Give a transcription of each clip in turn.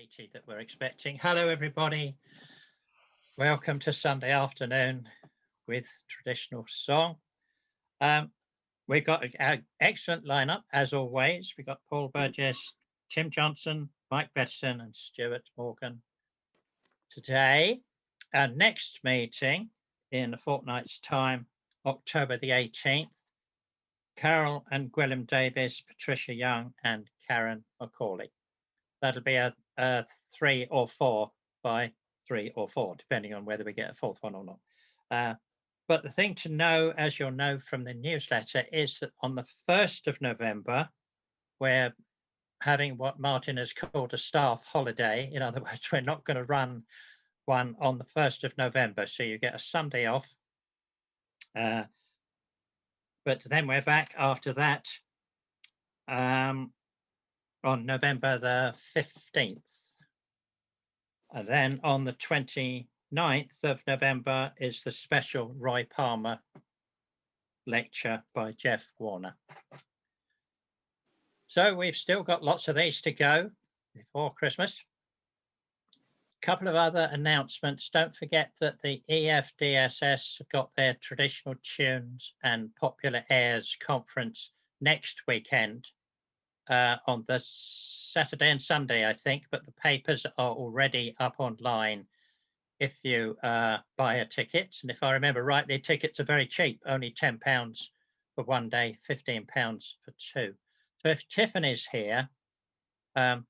80 that we're expecting. Hello, everybody. Welcome to Sunday afternoon with traditional song. We've got an excellent lineup, as always. We've got Paul Burgess, Tim Johnston, Mike Bettison, and Stewart Morgan. Today, our next meeting in a fortnight's time, October the 18th, Carol and Gwilym Davies, Patricia Young, and Karen Macaulay. That'll be a 3 or 4 by 3 or 4, depending on whether we get a fourth one or not. But the thing to know, as you'll know from the newsletter, is that on the 1st of November, we're having what Martin has called a staff holiday. In other words, we're not going to run one on the 1st of November. So you get a Sunday off. But then we're back after that on November the 15th. And then on the 29th of November is the special Roy Palmer lecture by Jeff Warner. So we've still got lots of these to go before Christmas. A couple of other announcements. Don't forget that the EFDSS have got their traditional tunes and popular airs conference next weekend on the Saturday and Sunday, I think, but the papers are already up online if you buy a ticket. And if I remember rightly, tickets are very cheap, only £10 for one day, £15 for two. So if Tiffany's here,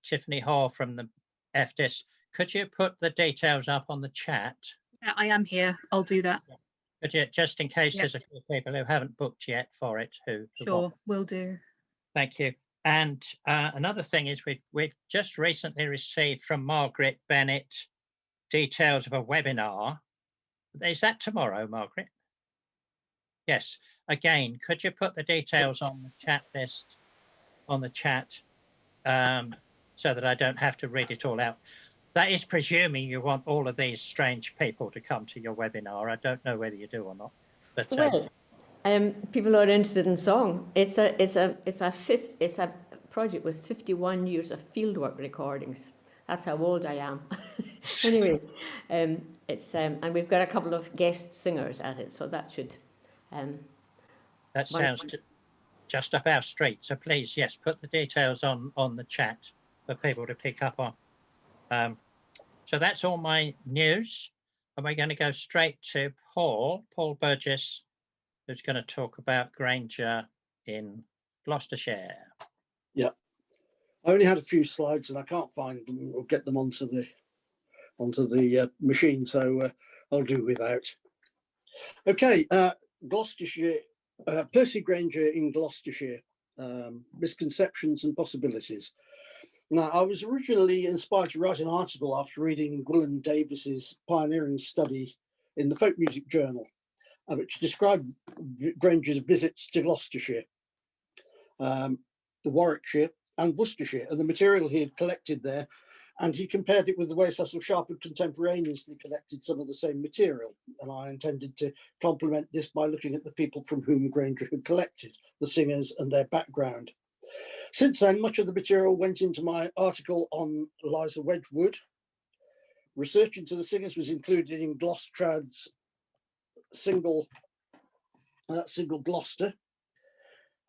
Tiffany Hall from the FDIS, could you put the details up on the chat? Yeah, I am here. I'll do that. Could you, just in case there's a few people who haven't booked yet for it. Sure, will do. Thank you. And another thing is we've just recently received from Margaret Bennett details of a webinar. Is that tomorrow, Margaret? Yes. Again, could you put the details on the chat list, on the chat, so that I don't have to read it all out? That is presuming you want all of these strange people to come to your webinar. I don't know whether you do or not. But well, people are interested in song. It's a project with 51 years of fieldwork recordings. That's how old I am. Anyway, and we've got a couple of guest singers at it, so that should. That sounds just up our street. So please, yes, put the details on the chat for people to pick up on. So that's all my news, and we're going to go straight to Paul Burgess, who's going to talk about Grainger in Gloucestershire. Yeah, I only had a few slides and I can't find them or get them onto the machine, so I'll do without. Okay, Gloucestershire, Percy Grainger in Gloucestershire, misconceptions and possibilities. Now, I was originally inspired to write an article after reading Gwilym Davies's pioneering study in the Folk Music Journal, which described Grainger's visits to Gloucestershire, Warwickshire and Worcestershire, and the material he had collected there, and he compared it with the way Cecil Sharp had contemporaneously collected some of the same material. And I intended to complement this by looking at the people from whom Grainger had collected, the singers and their background. Since then, much of the material went into my article on Eliza Wedgwood. Research into the singers was included in Glostrad's single Gloucester,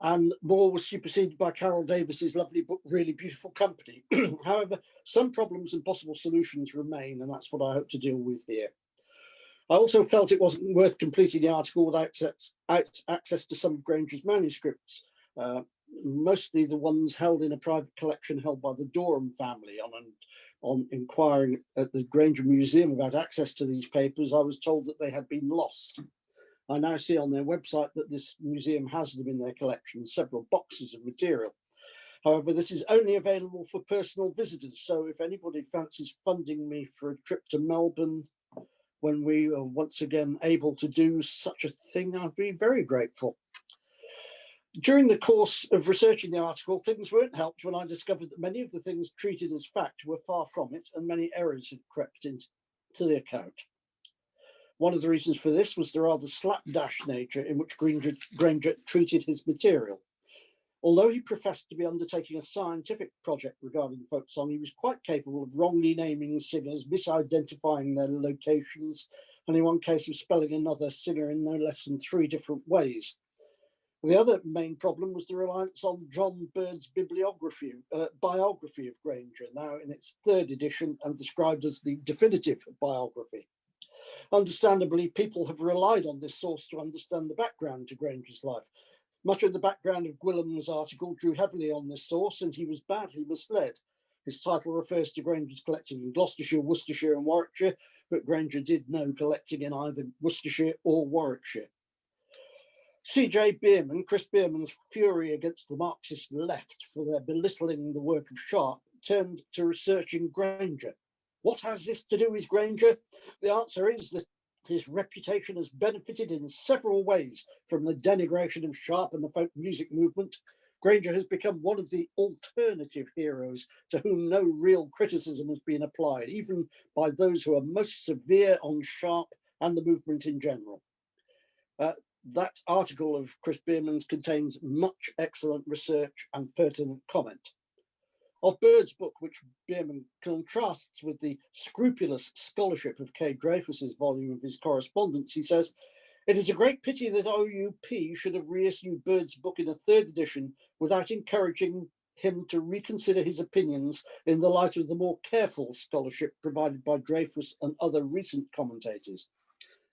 and more was superseded by Carol Davies's lovely book, Really Beautiful Company. However, some problems and possible solutions remain, and that's what I hope to deal with here. I also felt it wasn't worth completing the article without access to some of Grainger's manuscripts, mostly the ones held in a private collection held by the Durham family. On inquiring at the Grainger Museum about access to these papers, I was told that they had been lost. I now see on their website that this museum has them in their collection, several boxes of material. However, this is only available for personal visitors, so if anybody fancies funding me for a trip to Melbourne when we are once again able to do such a thing, I'd be very grateful. During the course of researching the article, things weren't helped when I discovered that many of the things treated as fact were far from it, and many errors had crept into the account. One of the reasons for this was the rather slapdash nature in which Grainger treated his material. Although he professed to be undertaking a scientific project regarding folk song, he was quite capable of wrongly naming singers, misidentifying their locations, and in one case of spelling another singer in no less than 3 different ways. The other main problem was the reliance on John Bird's biography of Grainger, now in its 3rd edition and described as the definitive biography. Understandably, people have relied on this source to understand the background to Grainger's life. Much of the background of Gwillim's article drew heavily on this source, and he was badly misled. His title refers to Grainger's collecting in Gloucestershire, Worcestershire and Warwickshire, but Grainger did no collecting in either Worcestershire or Warwickshire. C.J. Bierman, Chris Bierman's fury against the Marxist left for their belittling the work of Sharp, turned to researching Grainger. What has this to do with Grainger? The answer is that his reputation has benefited in several ways from the denigration of Sharp and the folk music movement. Grainger has become one of the alternative heroes to whom no real criticism has been applied, even by those who are most severe on Sharp and the movement in general. That article of Chris Bierman's contains much excellent research and pertinent comment. Of Bird's book, which Bierman contrasts with the scrupulous scholarship of K. Dreyfus's volume of his correspondence, he says, "It is a great pity that OUP should have reissued Bird's book in a 3rd edition without encouraging him to reconsider his opinions in the light of the more careful scholarship provided by Dreyfus and other recent commentators.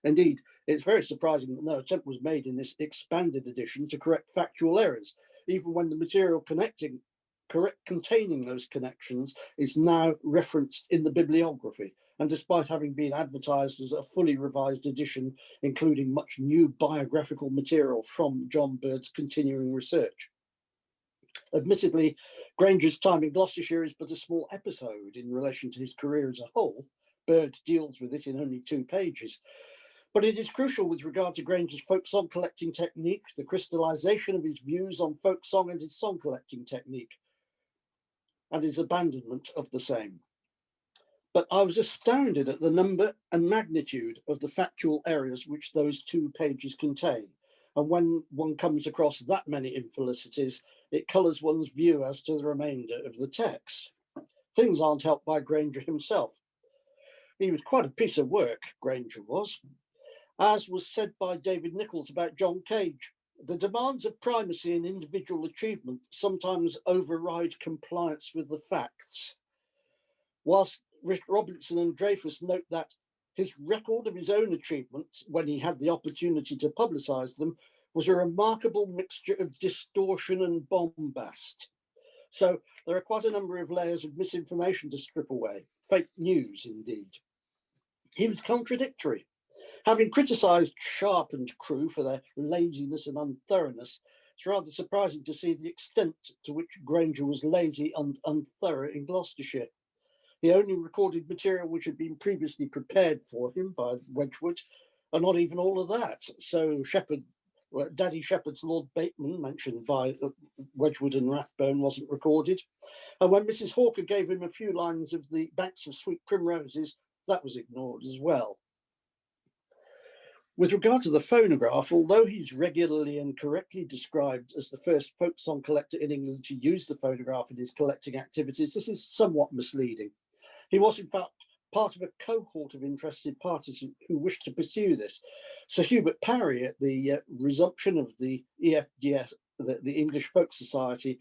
Indeed, it's very surprising that no attempt was made in this expanded edition to correct factual errors, even when the material containing those connections is now referenced in the bibliography, and despite having been advertised as a fully revised edition, including much new biographical material from John Bird's continuing research. Admittedly, Grainger's time in Gloucestershire is but a small episode in relation to his career as a whole. Bird deals with it in only 2 pages. But it is crucial with regard to Grainger's folk song collecting technique, the crystallization of his views on folk song and his song collecting technique, and his abandonment of the same. But I was astounded at the number and magnitude of the factual errors which those 2 pages contain. And when one comes across that many infelicities, it colours one's view as to the remainder of the text. Things aren't helped by Grainger himself. He was quite a piece of work, Grainger was. As was said by David Nichols about John Cage, the demands of primacy in individual achievement sometimes override compliance with the facts. Whilst Robinson and Dreyfus note that his record of his own achievements, when he had the opportunity to publicise them, was a remarkable mixture of distortion and bombast. So there are quite a number of layers of misinformation to strip away, fake news indeed. He was contradictory. Having criticised Sharp and crew for their laziness and unthoroughness, it's rather surprising to see the extent to which Grainger was lazy and unthorough in Gloucestershire. He only recorded material which had been previously prepared for him by Wedgwood, and not even all of that. So Daddy Shepherd's Lord Bateman, mentioned by Wedgwood and Rathbone, wasn't recorded. And when Mrs. Hawker gave him a few lines of the Banks of Sweet Primroses, that was ignored as well. With regard to the phonograph, although he's regularly and correctly described as the first folk song collector in England to use the phonograph in his collecting activities, this is somewhat misleading. He was, in fact, part of a cohort of interested parties who wished to pursue this. Sir Hubert Parry, at the resumption of the EFDS, the English Folk Society,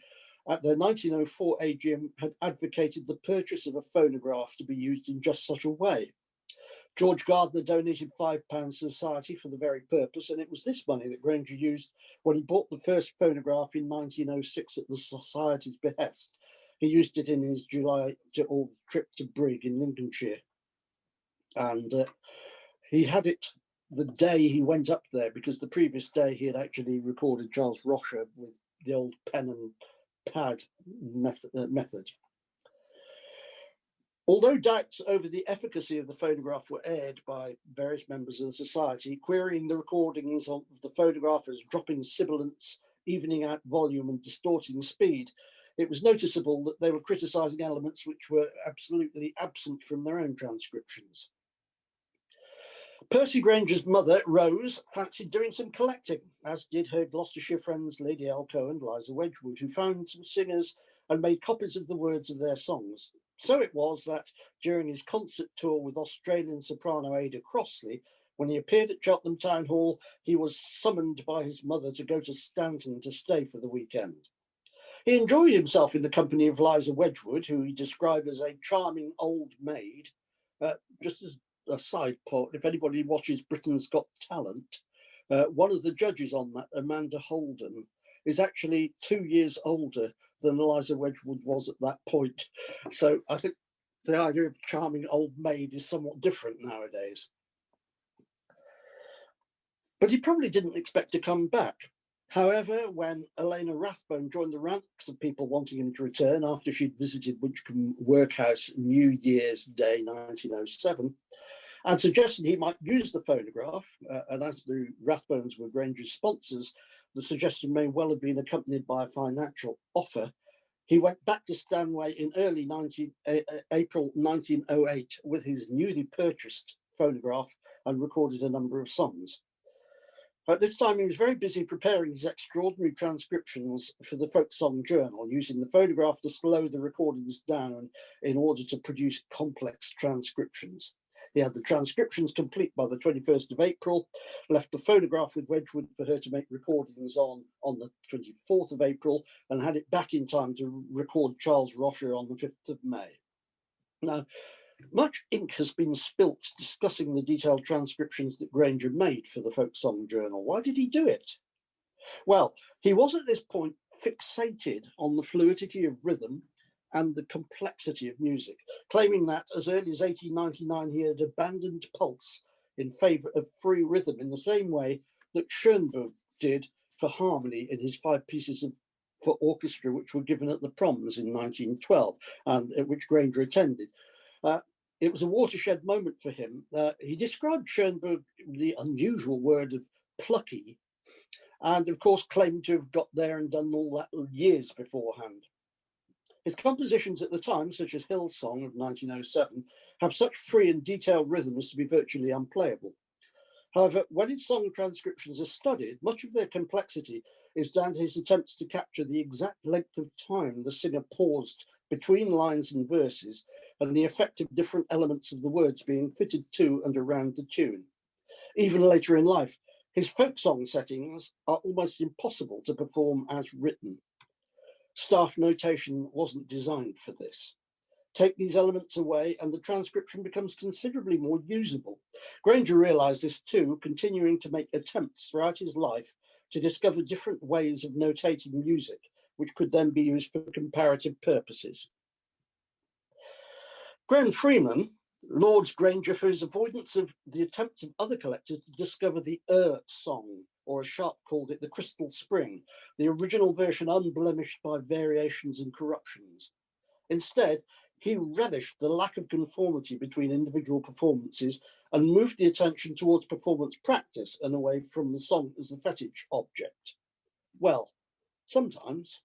at their 1904 AGM, had advocated the purchase of a phonograph to be used in just such a way. George Gardner donated £5 to the Society for the very purpose, and it was this money that Grainger used when he bought the first phonograph in 1906 at the Society's behest. He used it in his July to August trip to Brigg in Lincolnshire. And he had it the day he went up there, because the previous day he had actually recorded Charles Rocher with the old pen and pad method. Although doubts over the efficacy of the phonograph were aired by various members of the Society, querying the recordings of the phonograph as dropping sibilance, evening out volume and distorting speed, it was noticeable that they were criticising elements which were absolutely absent from their own transcriptions. Percy Grainger's mother, Rose, fancied doing some collecting, as did her Gloucestershire friends Lady Elco and Liza Wedgwood, who found some singers and made copies of the words of their songs. So it was that during his concert tour with Australian soprano Ada Crossley, when he appeared at Cheltenham Town Hall, he was summoned by his mother to go to Stanton to stay for the weekend. He enjoyed himself in the company of Liza Wedgwood, who he described as a charming old maid. Just as a side point, if anybody watches Britain's Got Talent, one of the judges on that, Amanda Holden, is actually 2 years older than Liza Wedgwood was at that point. So I think the idea of charming old maid is somewhat different nowadays. But he probably didn't expect to come back. However, when Elena Rathbone joined the ranks of people wanting him to return after she'd visited Winchcombe Workhouse New Year's Day 1907, and suggested he might use the phonograph, and as the Rathbones were Grainger's sponsors, the suggestion may well have been accompanied by a financial offer. He went back to Stanway in early April 1908 with his newly purchased phonograph and recorded a number of songs. At this time, he was very busy preparing his extraordinary transcriptions for the Folk Song Journal, using the phonograph to slow the recordings down in order to produce complex transcriptions. He had the transcriptions complete by the 21st of April, left the phonograph with Wedgwood for her to make recordings on the 24th of April, and had it back in time to record Charles Rocher on the 5th of May. Now, much ink has been spilt discussing the detailed transcriptions that Grainger made for the Folk Song Journal. Why did he do it? Well, he was at this point fixated on the fluidity of rhythm and the complexity of music, claiming that as early as 1899 he had abandoned pulse in favour of free rhythm in the same way that Schoenberg did for harmony in his 5 pieces for orchestra, which were given at the Proms in 1912 and at which Grainger attended. It was a watershed moment for him. He described Schoenberg the unusual word of plucky, and of course claimed to have got there and done all that years beforehand. His compositions at the time, such as Hillsong of 1907, have such free and detailed rhythm as to be virtually unplayable. However, when his song transcriptions are studied, much of their complexity is down to his attempts to capture the exact length of time the singer paused between lines and verses, and the effect of different elements of the words being fitted to and around the tune. Even later in life, his folk song settings are almost impossible to perform as written. Staff notation wasn't designed for this. Take these elements away and the transcription becomes considerably more usable. Grainger realised this too, continuing to make attempts throughout his life to discover different ways of notating music, which could then be used for comparative purposes. Graham Freeman lauds Grainger for his avoidance of the attempts of other collectors to discover the song, or as Sharp called it, the Crystal Spring, the original version unblemished by variations and corruptions. Instead, he relished the lack of conformity between individual performances and moved the attention towards performance practice and away from the song as a fetish object. Well, sometimes.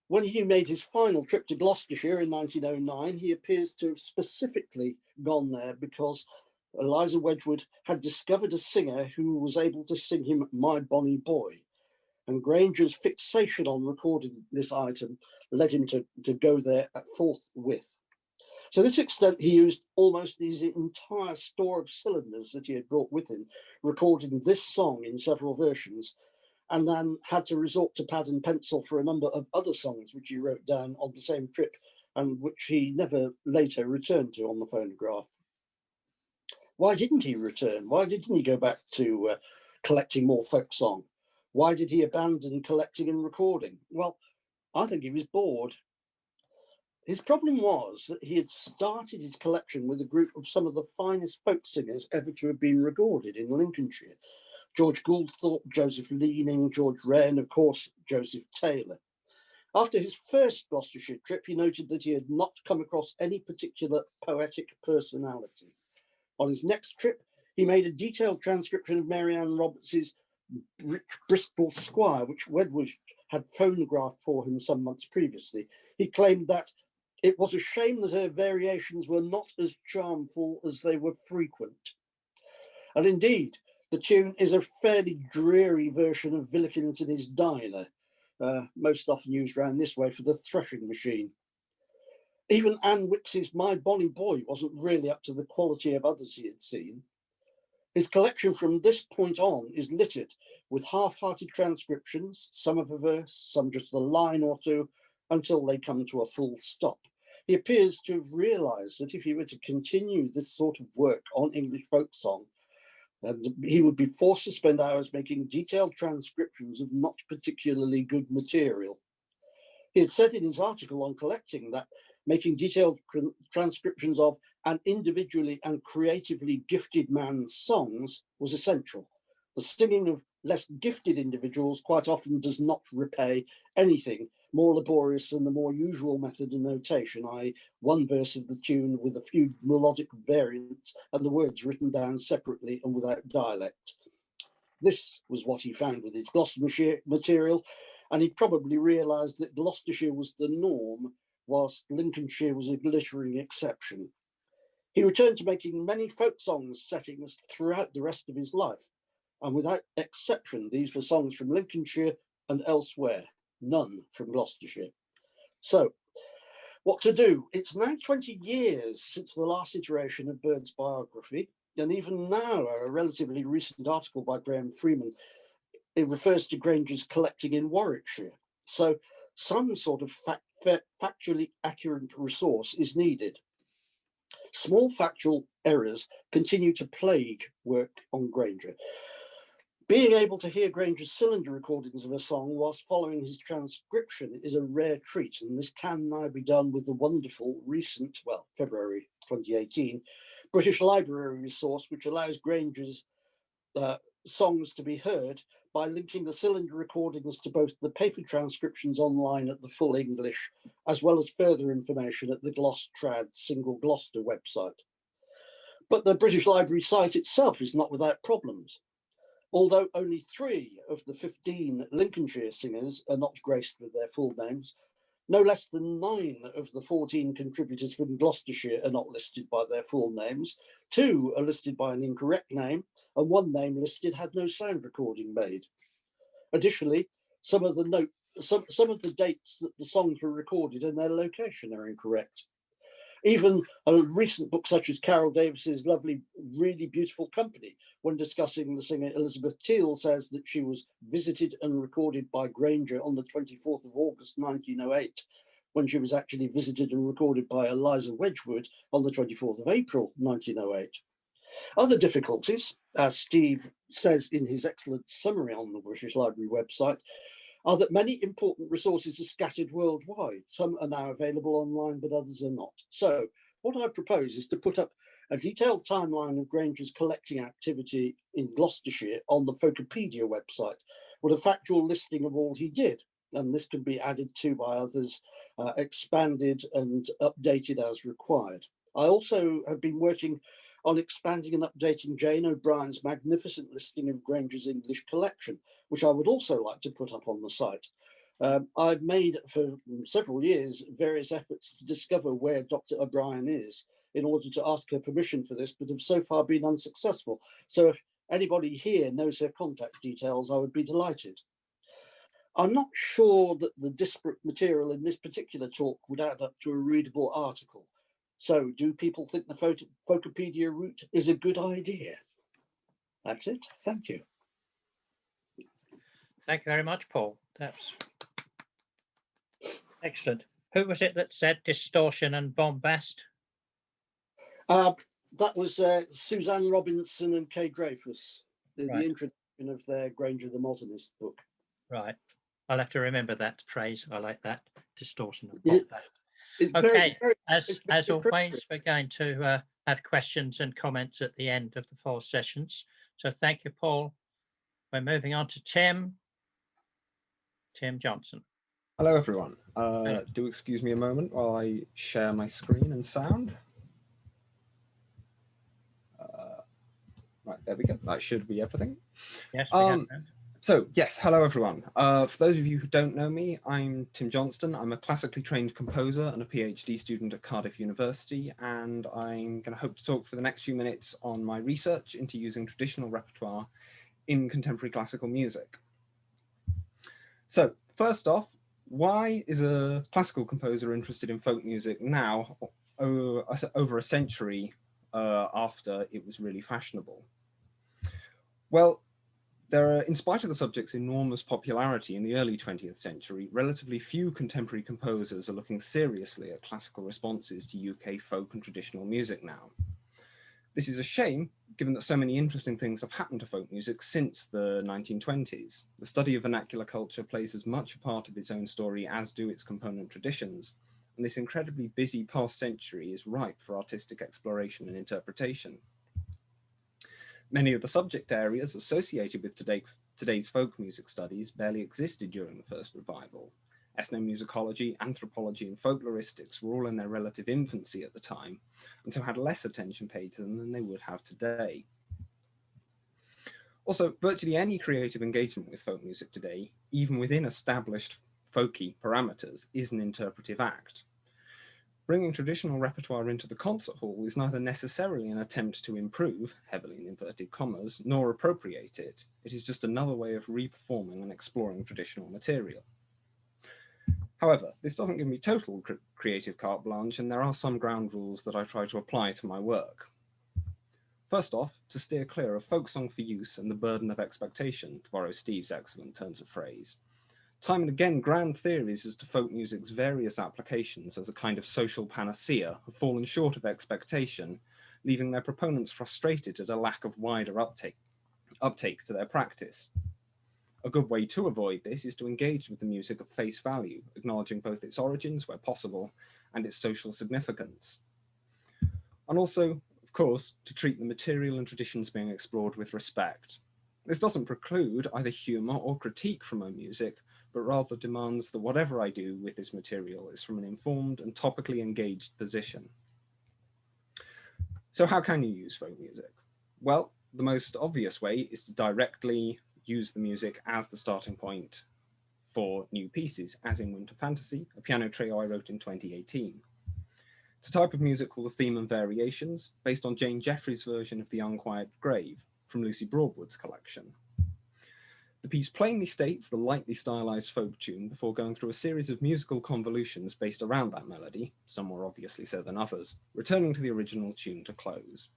When he made his final trip to Gloucestershire in 1909, he appears to have specifically gone there because Liza Wedgwood had discovered a singer who was able to sing him My Bonny Boy. And Grainger's fixation on recording this item led him to go there forthwith. To this extent, he used almost his entire store of cylinders that he had brought with him, recording this song in several versions, and then had to resort to pad and pencil for a number of other songs which he wrote down on the same trip and which he never later returned to on the phonograph. Why didn't he return? Why didn't he go back to collecting more folk song? Why did he abandon collecting and recording? Well, I think he was bored. His problem was that he had started his collection with a group of some of the finest folk singers ever to have been recorded in Lincolnshire. George Gouldthorpe, Joseph Leaning, George Ray, and of course, Joseph Taylor. After his first Gloucestershire trip, he noted that he had not come across any particular poetic personality. On his next trip, he made a detailed transcription of Mary Ann Roberts's Rich Bristol Squire, which Wedgwood had phonographed for him some months previously. He claimed that it was a shame that her variations were not as charmful as they were frequent. And indeed, the tune is a fairly dreary version of Villikins and his Diner, most often used around this way for the threshing machine. Even Anne Wicks's My Bonny Boy wasn't really up to the quality of others he had seen. His collection from this point on is littered with half-hearted transcriptions, some of a verse, some just a line or two, until they come to a full stop. He appears to have realised that if he were to continue this sort of work on English folk song, he would be forced to spend hours making detailed transcriptions of not particularly good material. He had said in his article on collecting that making detailed transcriptions of an individually and creatively gifted man's songs was essential. The singing of less gifted individuals quite often does not repay anything more laborious than the more usual method of notation, i.e. one verse of the tune with a few melodic variants and the words written down separately and without dialect. This was what he found with his Gloucestershire material, and he probably realised that Gloucestershire was the norm, whilst Lincolnshire was a glittering exception. He returned to making many folk songs settings throughout the rest of his life, and without exception, these were songs from Lincolnshire and elsewhere, none from Gloucestershire. So, what to do? It's now 20 years since the last iteration of Bird's biography, and even now, a relatively recent article by Graham Freeman, it refers to Grainger's collecting in Warwickshire. So, some sort of factually accurate resource is needed. Small factual errors continue to plague work on Grainger. Being able to hear Grainger's cylinder recordings of a song whilst following his transcription is a rare treat, and this can now be done with the wonderful recent, well, February 2018, British Library resource, which allows Grainger's songs to be heard by linking the cylinder recordings to both the paper transcriptions online at the full English, as well as further information at the Glostrad Single Gloucester website. But the British Library site itself is not without problems. Although only 3 of the 15 Lincolnshire singers are not graced with their full names, no less than 9 of the 14 contributors from Gloucestershire are not listed by their full names, 2 are listed by an incorrect name, and 1 name listed had no sound recording made. Additionally, some of the dates that the songs were recorded and their location are incorrect. Even a recent book such as Carol Davis's lovely, really beautiful company, when discussing the singer Elizabeth Teal, says that she was visited and recorded by Grainger on the 24th of August 1908, when she was actually visited and recorded by Eliza Wedgwood on the 24th of April 1908. Other difficulties, as Steve says in his excellent summary on the British Library website, are that many important resources are scattered worldwide. Some are now available online, but others are not. So what I propose is to put up a detailed timeline of Grainger's collecting activity in Gloucestershire on the Focopedia website, with a factual listing of all he did. And this can be added to by others, expanded and updated as required. I also have been working on expanding and updating Jane O'Brien's magnificent listing of Grainger's English collection, which I would also like to put up on the site. I've made for several years various efforts to discover where Dr. O'Brien is in order to ask her permission for this, but have so far been unsuccessful. So if anybody here knows her contact details, I would be delighted. I'm not sure that the disparate material in this particular talk would add up to a readable article. So do people think the Focopedia route is a good idea? That's it. Thank you. Thank you very much, Paul. That's excellent. Who was it that said distortion and bombast? That was Suzanne Robinson and Kay Dreyfus, the introduction of their Grainger the Modernist book. Right. I'll have to remember that phrase. I like that, distortion and bombast. Okay, as always, we're going to have questions and comments at the end of the 4 sessions. So thank you, Paul. We're moving on to Tim Johnston. Hello, everyone. Do excuse me a moment while I share my screen and sound. Right, there we go. That should be everything. Yes, we have that. So yes, hello everyone. For those of you who don't know me, I'm Tim Johnston. I'm a classically trained composer and a PhD student at Cardiff University, and I'm going to hope to talk for the next few minutes on my research into using traditional repertoire in contemporary classical music. So first off, why is a classical composer interested in folk music now, over a century after it was really fashionable? Well, in spite of the subject's enormous popularity in the early 20th century, relatively few contemporary composers are looking seriously at classical responses to UK folk and traditional music now. This is a shame, given that so many interesting things have happened to folk music since the 1920s. The study of vernacular culture plays as much a part of its own story as do its component traditions, and this incredibly busy past century is ripe for artistic exploration and interpretation. Many of the subject areas associated with today's folk music studies barely existed during the first revival. Ethnomusicology, anthropology, and folkloristics were all in their relative infancy at the time, and so had less attention paid to them than they would have today. Also, virtually any creative engagement with folk music today, even within established folky parameters, is an interpretive act. Bringing traditional repertoire into the concert hall is neither necessarily an attempt to improve, heavily in inverted commas, nor appropriate it. It is just another way of reperforming and exploring traditional material. However, this doesn't give me total creative carte blanche, and there are some ground rules that I try to apply to my work. First off, to steer clear of folk song for use and the burden of expectation, to borrow Steve's excellent turns of phrase. Time and again, grand theories as to folk music's various applications as a kind of social panacea have fallen short of expectation, leaving their proponents frustrated at a lack of wider uptake to their practice. A good way to avoid this is to engage with the music at face value, acknowledging both its origins where possible and its social significance. And also, of course, to treat the material and traditions being explored with respect. This doesn't preclude either humour or critique from my music, but rather demands that whatever I do with this material is from an informed and topically engaged position. So how can you use folk music? Well, the most obvious way is to directly use the music as the starting point for new pieces, as in Winter Fantasy, a piano trio I wrote in 2018. It's a type of music called the Theme and Variations, based on Jane Jeffries' version of The Unquiet Grave from Lucy Broadwood's collection. The piece plainly states the lightly stylized folk tune before going through a series of musical convolutions based around that melody, some more obviously so than others, returning to the original tune to close.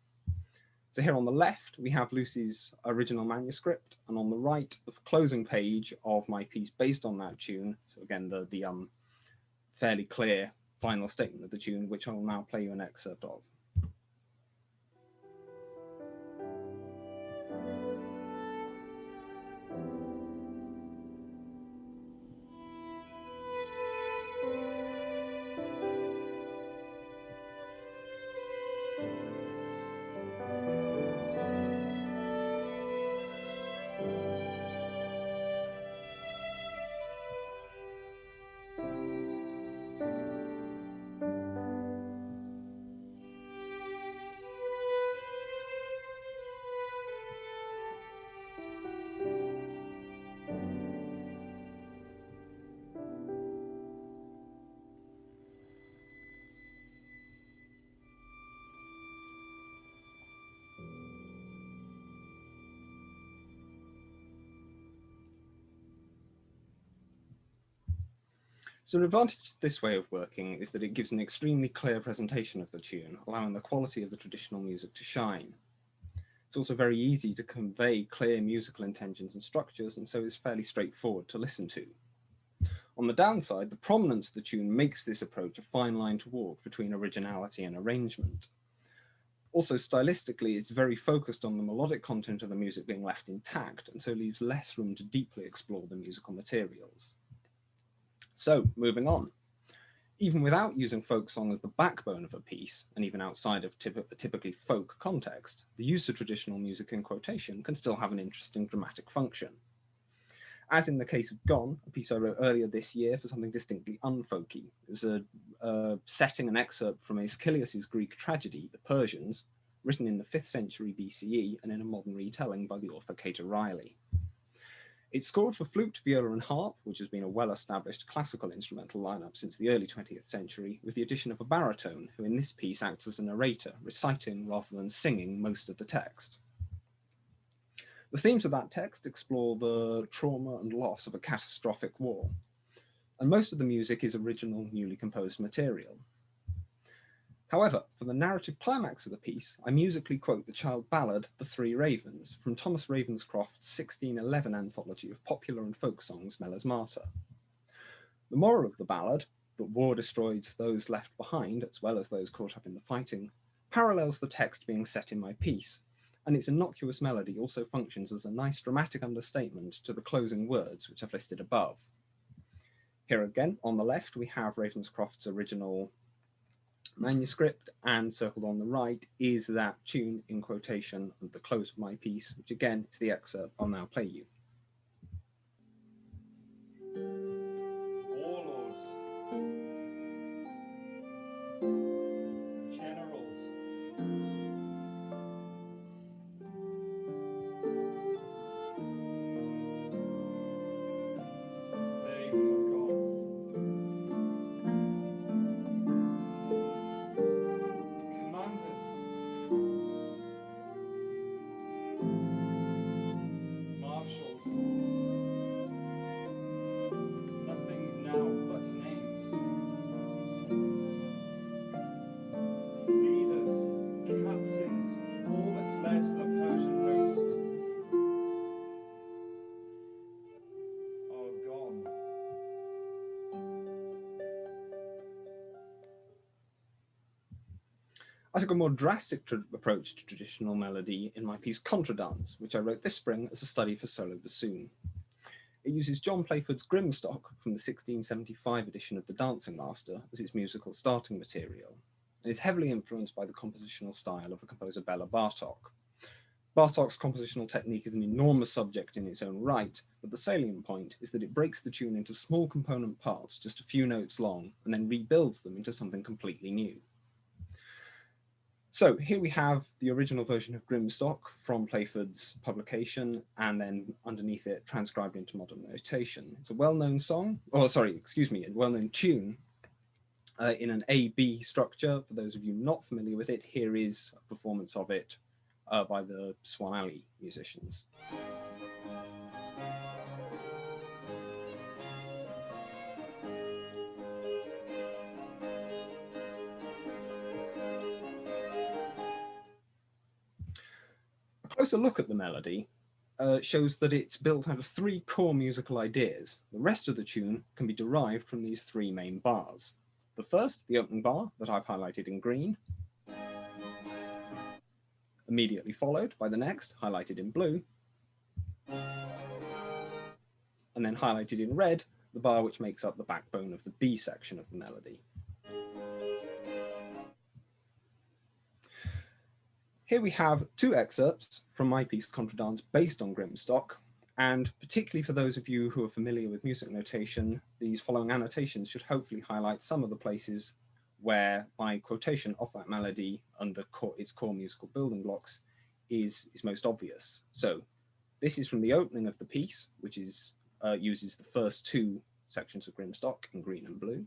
So here on the left, we have Lucy's original manuscript, and on the right, the closing page of my piece based on that tune. So again, the fairly clear final statement of the tune, which I will now play you an excerpt of. So an advantage to this way of working is that it gives an extremely clear presentation of the tune, allowing the quality of the traditional music to shine. It's also very easy to convey clear musical intentions and structures, and so is fairly straightforward to listen to. On the downside, the prominence of the tune makes this approach a fine line to walk between originality and arrangement. Also, stylistically, it's very focused on the melodic content of the music being left intact, and so leaves less room to deeply explore the musical materials. So, moving on. Even without using folk song as the backbone of a piece, and even outside of a typically folk context, the use of traditional music in quotation can still have an interesting dramatic function. As in the case of Gone, a piece I wrote earlier this year for something distinctly unfolky. It was a setting an excerpt from Aeschylus's Greek tragedy, The Persians, written in the 5th century BCE and in a modern retelling by the author Kate O'Reilly. It's scored for flute, viola and harp, which has been a well-established classical instrumental lineup since the early 20th century, with the addition of a baritone, who in this piece acts as a narrator, reciting rather than singing most of the text. The themes of that text explore the trauma and loss of a catastrophic war, and most of the music is original, newly composed material. However, for the narrative climax of the piece, I musically quote the child ballad The Three Ravens from Thomas Ravenscroft's 1611 anthology of popular and folk songs, Melismata. The moral of the ballad, that war destroys those left behind as well as those caught up in the fighting, parallels the text being set in my piece, and its innocuous melody also functions as a nice dramatic understatement to the closing words which I've listed above. Here again, on the left, we have Ravenscroft's original manuscript, and circled on the right is that tune in quotation at the close of my piece, which again is the excerpt I'll now play you. Warlords, generals, they have gone. Commanders, marshals, nothing now but names. Leaders, captains, all that's led the Persian host are gone. I took a more drastic approach to traditional melody in my piece Contradance, which I wrote this spring as a study for solo bassoon. It uses John Playford's Grimstock from the 1675 edition of The Dancing Master as its musical starting material, and is heavily influenced by the compositional style of the composer Bela Bartok. Bartok's compositional technique is an enormous subject in its own right, but the salient point is that it breaks the tune into small component parts just a few notes long, and then rebuilds them into something completely new. So here we have the original version of Grimstock from Playford's publication, and then underneath it transcribed into modern notation. It's a well-known song, a well-known tune in an A-B structure. For those of you not familiar with it, here is a performance of it by the Swan Alley musicians. A closer look at the melody shows that it's built out of three core musical ideas. The rest of the tune can be derived from these three main bars. The first, the opening bar that I've highlighted in green, immediately followed by the next, highlighted in blue, and then highlighted in red, the bar which makes up the backbone of the B section of the melody. Here we have two excerpts from my piece Contradance based on Grimstock, and particularly for those of you who are familiar with music notation, these following annotations should hopefully highlight some of the places where my quotation of that melody and its core musical building blocks is most obvious. So this is from the opening of the piece, which is uses the first two sections of Grimstock in green and blue.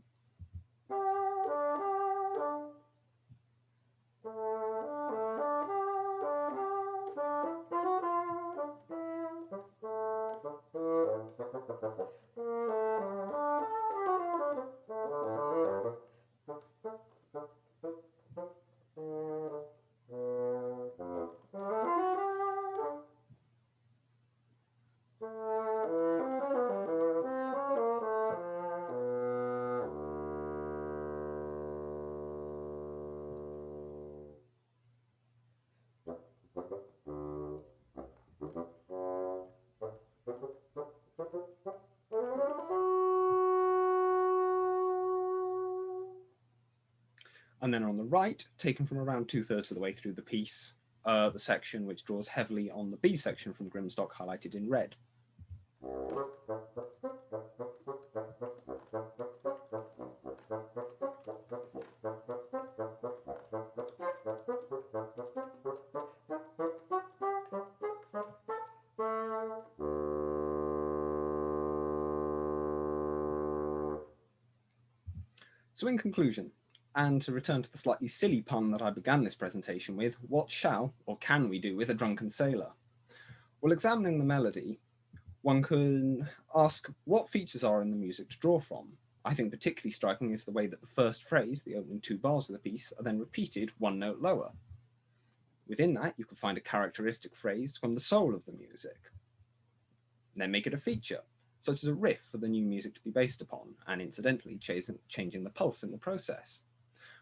And then on the right, taken from around 2/3 of the way through the piece, the section which draws heavily on the B section from Grimstock, highlighted in red. So in conclusion, and to return to the slightly silly pun that I began this presentation with, what shall or can we do with a drunken sailor? Well, examining the melody, one can ask what features are in the music to draw from. I think particularly striking is the way that the first phrase, the opening 2 bars of the piece, are then repeated 1 note lower. Within that, you can find a characteristic phrase from the soul of the music. Then make it a feature, such as a riff for the new music to be based upon, and incidentally changing the pulse in the process.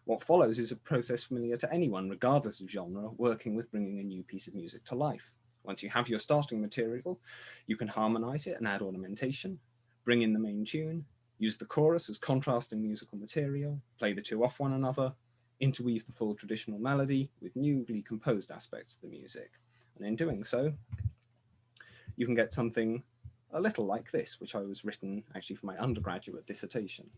What follows is a process familiar to anyone, regardless of genre, working with bringing a new piece of music to life. Once you have your starting material, you can harmonize it and add ornamentation, bring in the main tune, use the chorus as contrasting musical material, play the 2 off one another, interweave the full traditional melody with newly composed aspects of the music. And in doing so, you can get something a little like this, which I was written actually for my undergraduate dissertation.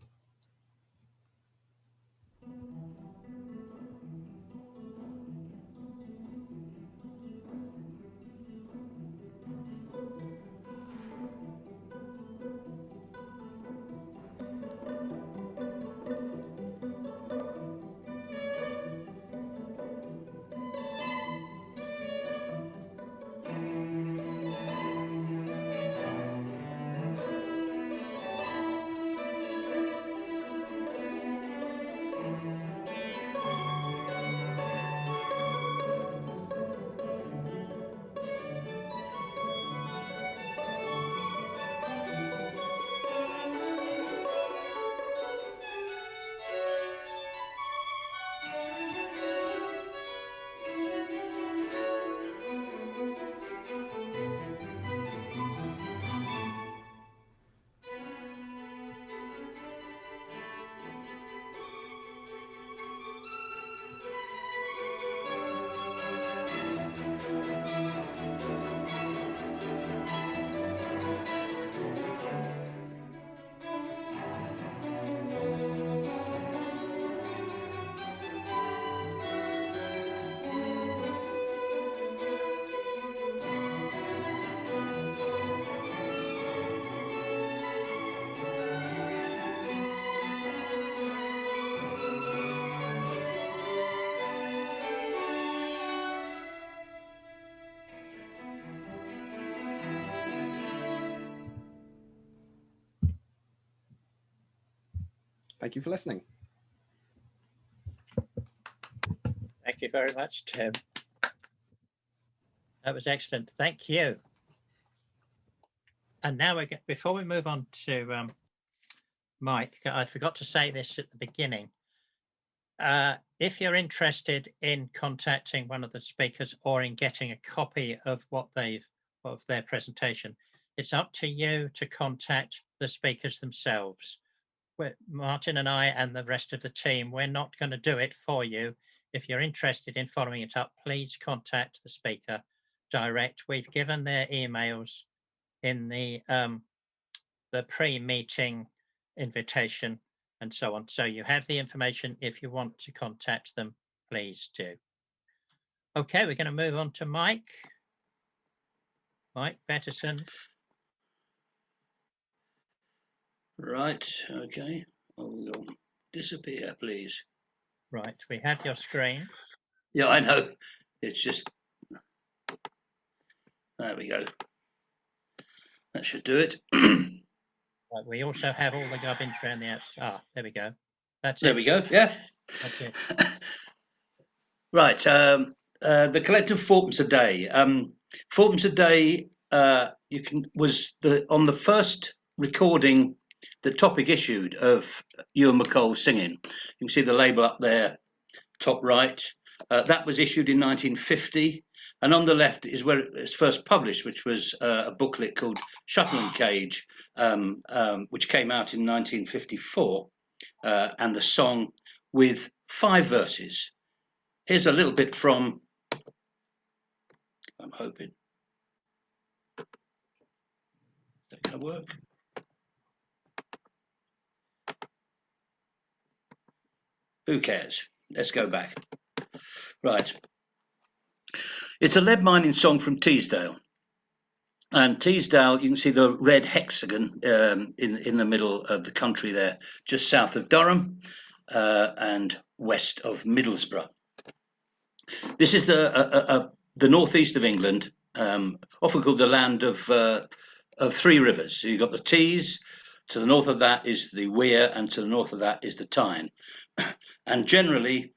Thank you for listening. Thank you very much, Tim. That was excellent. Thank you. And now before we move on to Mike, I forgot to say this at the beginning. If you're interested in contacting one of the speakers or in getting a copy of their presentation, it's up to you to contact the speakers themselves. Martin and I and the rest of the team, we're not going to do it for you. If you're interested in following it up, please contact the speaker direct. We've given their emails in the pre-meeting invitation and so on. So you have the information. If you want to contact them, please do. Okay, we're going to move on to Mike. Mike Bettison. Right, okay. I'll go disappear, please. Right, we have your screen. Yeah, I know. It's just... There we go. That should do it. Right, we also have all the gubbins around the outside. Ah, there we go. That's it. There we go, yeah. That's it. Right, the collective Fourpence a day. Fourpence a day was on the first recording, the topic issued of Ewan MacColl singing. You can see the label up there, top right. That was issued in 1950, and on the left is where it's first published, which was a booklet called Shuttle and Cage, which came out in 1954, and the song with 5 verses. Here's a little bit from, I'm hoping, is that going to work? Who cares? Let's go back. Right. It's a lead mining song from Teesdale. And Teesdale, you can see the red hexagon in the middle of the country there, just south of Durham. and west of Middlesbrough. This is the northeast of England, often called the land of three rivers. So you've got the Tees, to the north of that is the Wear, and to the north of that is the Tyne. And generally,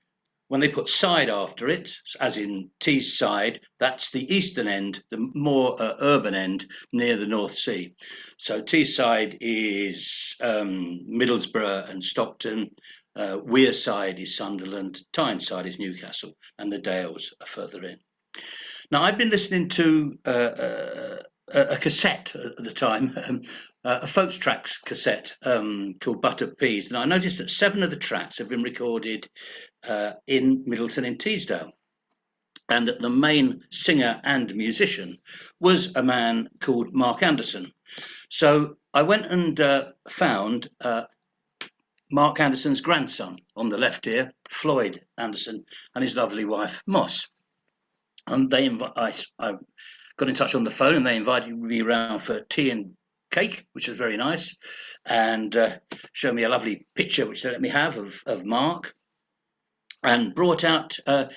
when they put side after it, as in Tees side, that's the eastern end, the more urban end near the North Sea. So Tees side is Middlesbrough and Stockton, Wear side is Sunderland, Tyne side is Newcastle, and the Dales are further in. Now, I've been listening to a cassette at the time, a Folks Tracks cassette called Butter Peas, and I noticed that 7 of the tracks have been recorded in Middleton in Teesdale, and that the main singer and musician was a man called Mark Anderson. So I went and found Mark Anderson's grandson on the left here, Floyd Anderson, and his lovely wife, Moss. And I got in touch on the phone, and they invited me around for tea and cake, which was very nice, and showed me a lovely picture, which they let me have of Mark, and brought out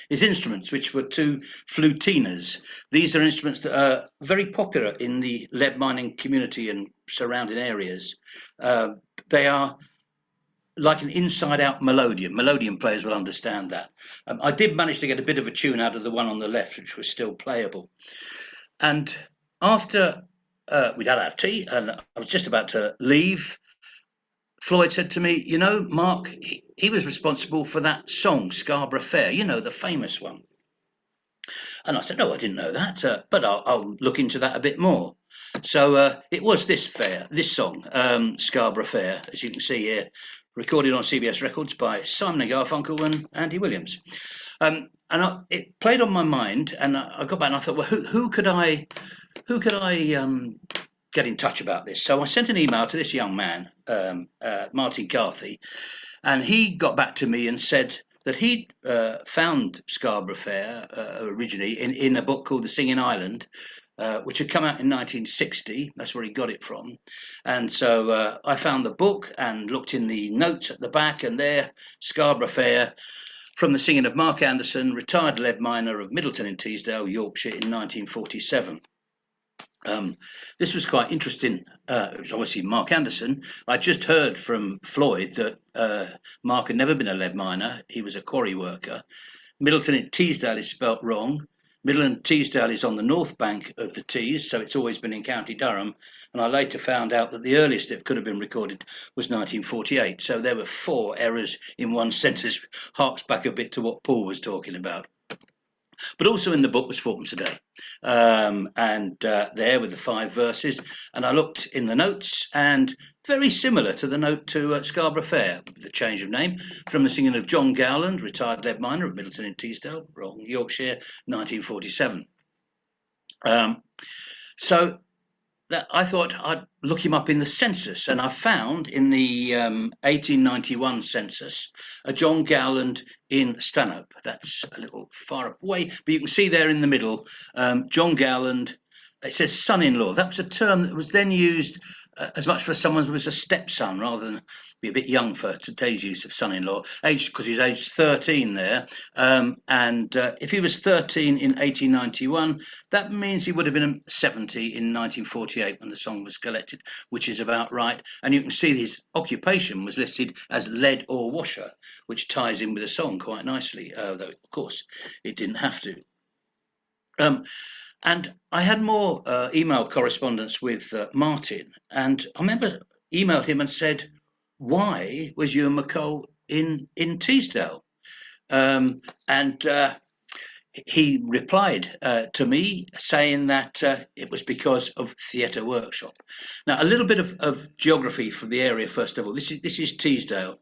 his instruments, which were 2 flutinas. These are instruments that are very popular in the lead mining community and surrounding areas. They are like an inside-out melodeon. Melodeon players will understand that. I did manage to get a bit of a tune out of the one on the left, which was still playable. And after we'd had our tea, and I was just about to leave, Floyd said to me, "You know, Mark, he was responsible for that song, Scarborough Fair, you know, the famous one." And I said, "No, I didn't know that, but I'll look into that a bit more." So it was this song, Scarborough Fair, as you can see here, recorded on CBS Records by Simon and Garfunkel and Andy Williams. It played on my mind, and I got back and I thought, well, who could I get in touch about this? So I sent an email to this young man, Martin Carthy, and he got back to me and said that he'd found Scarborough Fair originally in a book called The Singing Island, which had come out in 1960. That's where he got it from. And so I found the book and looked in the notes at the back, and there, Scarborough Fair, from the singing of Mark Anderson, retired lead miner of Middleton in Teesdale, Yorkshire, in 1947. This was quite interesting. It was obviously Mark Anderson. I just heard from Floyd that Mark had never been a lead miner. He was a quarry worker. Middleton in Teesdale is spelt wrong. Middleton Teesdale is on the north bank of the Tees, so it's always been in County Durham. And I later found out that the earliest it could have been recorded was 1948. So there were 4 errors in one sentence, harks back a bit to what Paul was talking about. But also in the book was Fourpence a day, and there with the 5 verses. And I looked in the notes, and very similar to the note to Scarborough Fair, with the change of name from the singing of John Gowland, retired lead miner of Middleton in Teesdale, wrong, Yorkshire, 1947. So that I thought I'd look him up in the census, and I found in the 1891 census a John Gowland in Stanhope. That's a little far away, but you can see there in the middle, John Gowland. It says son-in-law. That was a term that was then used as much for someone who was a stepson, rather than be a bit young for today's use of son-in-law, because he's aged 13 there. And if he was 13 in 1891, that means he would have been 70 in 1948 when the song was collected, which is about right. And you can see his occupation was listed as lead ore washer, which ties in with the song quite nicely, though, of course, it didn't have to. And I had more email correspondence with Martin, and I remember emailed him and said, "Why was Ewan McColl in Teesdale?" And he replied to me saying that it was because of theatre workshop. Now, a little bit of geography from the area first of all. This is Teesdale.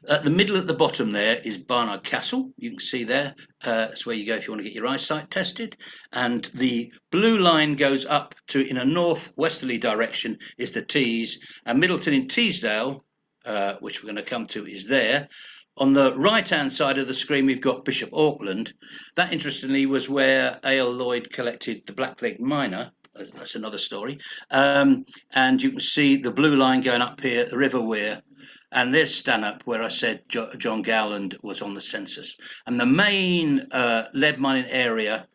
At the middle at the bottom there is Barnard Castle. You can see there. That's where you go if you want to get your eyesight tested. And the blue line goes up to, in a northwesterly direction, is the Tees. And Middleton in Teesdale, which we're going to come to, is there. On the right-hand side of the screen, we've got Bishop Auckland. That, interestingly, was where A.L. Lloyd collected the Blackleg Miner. That's another story. And you can see the blue line going up here, the River Wear. And there's Stanhope, where I said John Gowland was on the census. And the main lead mining area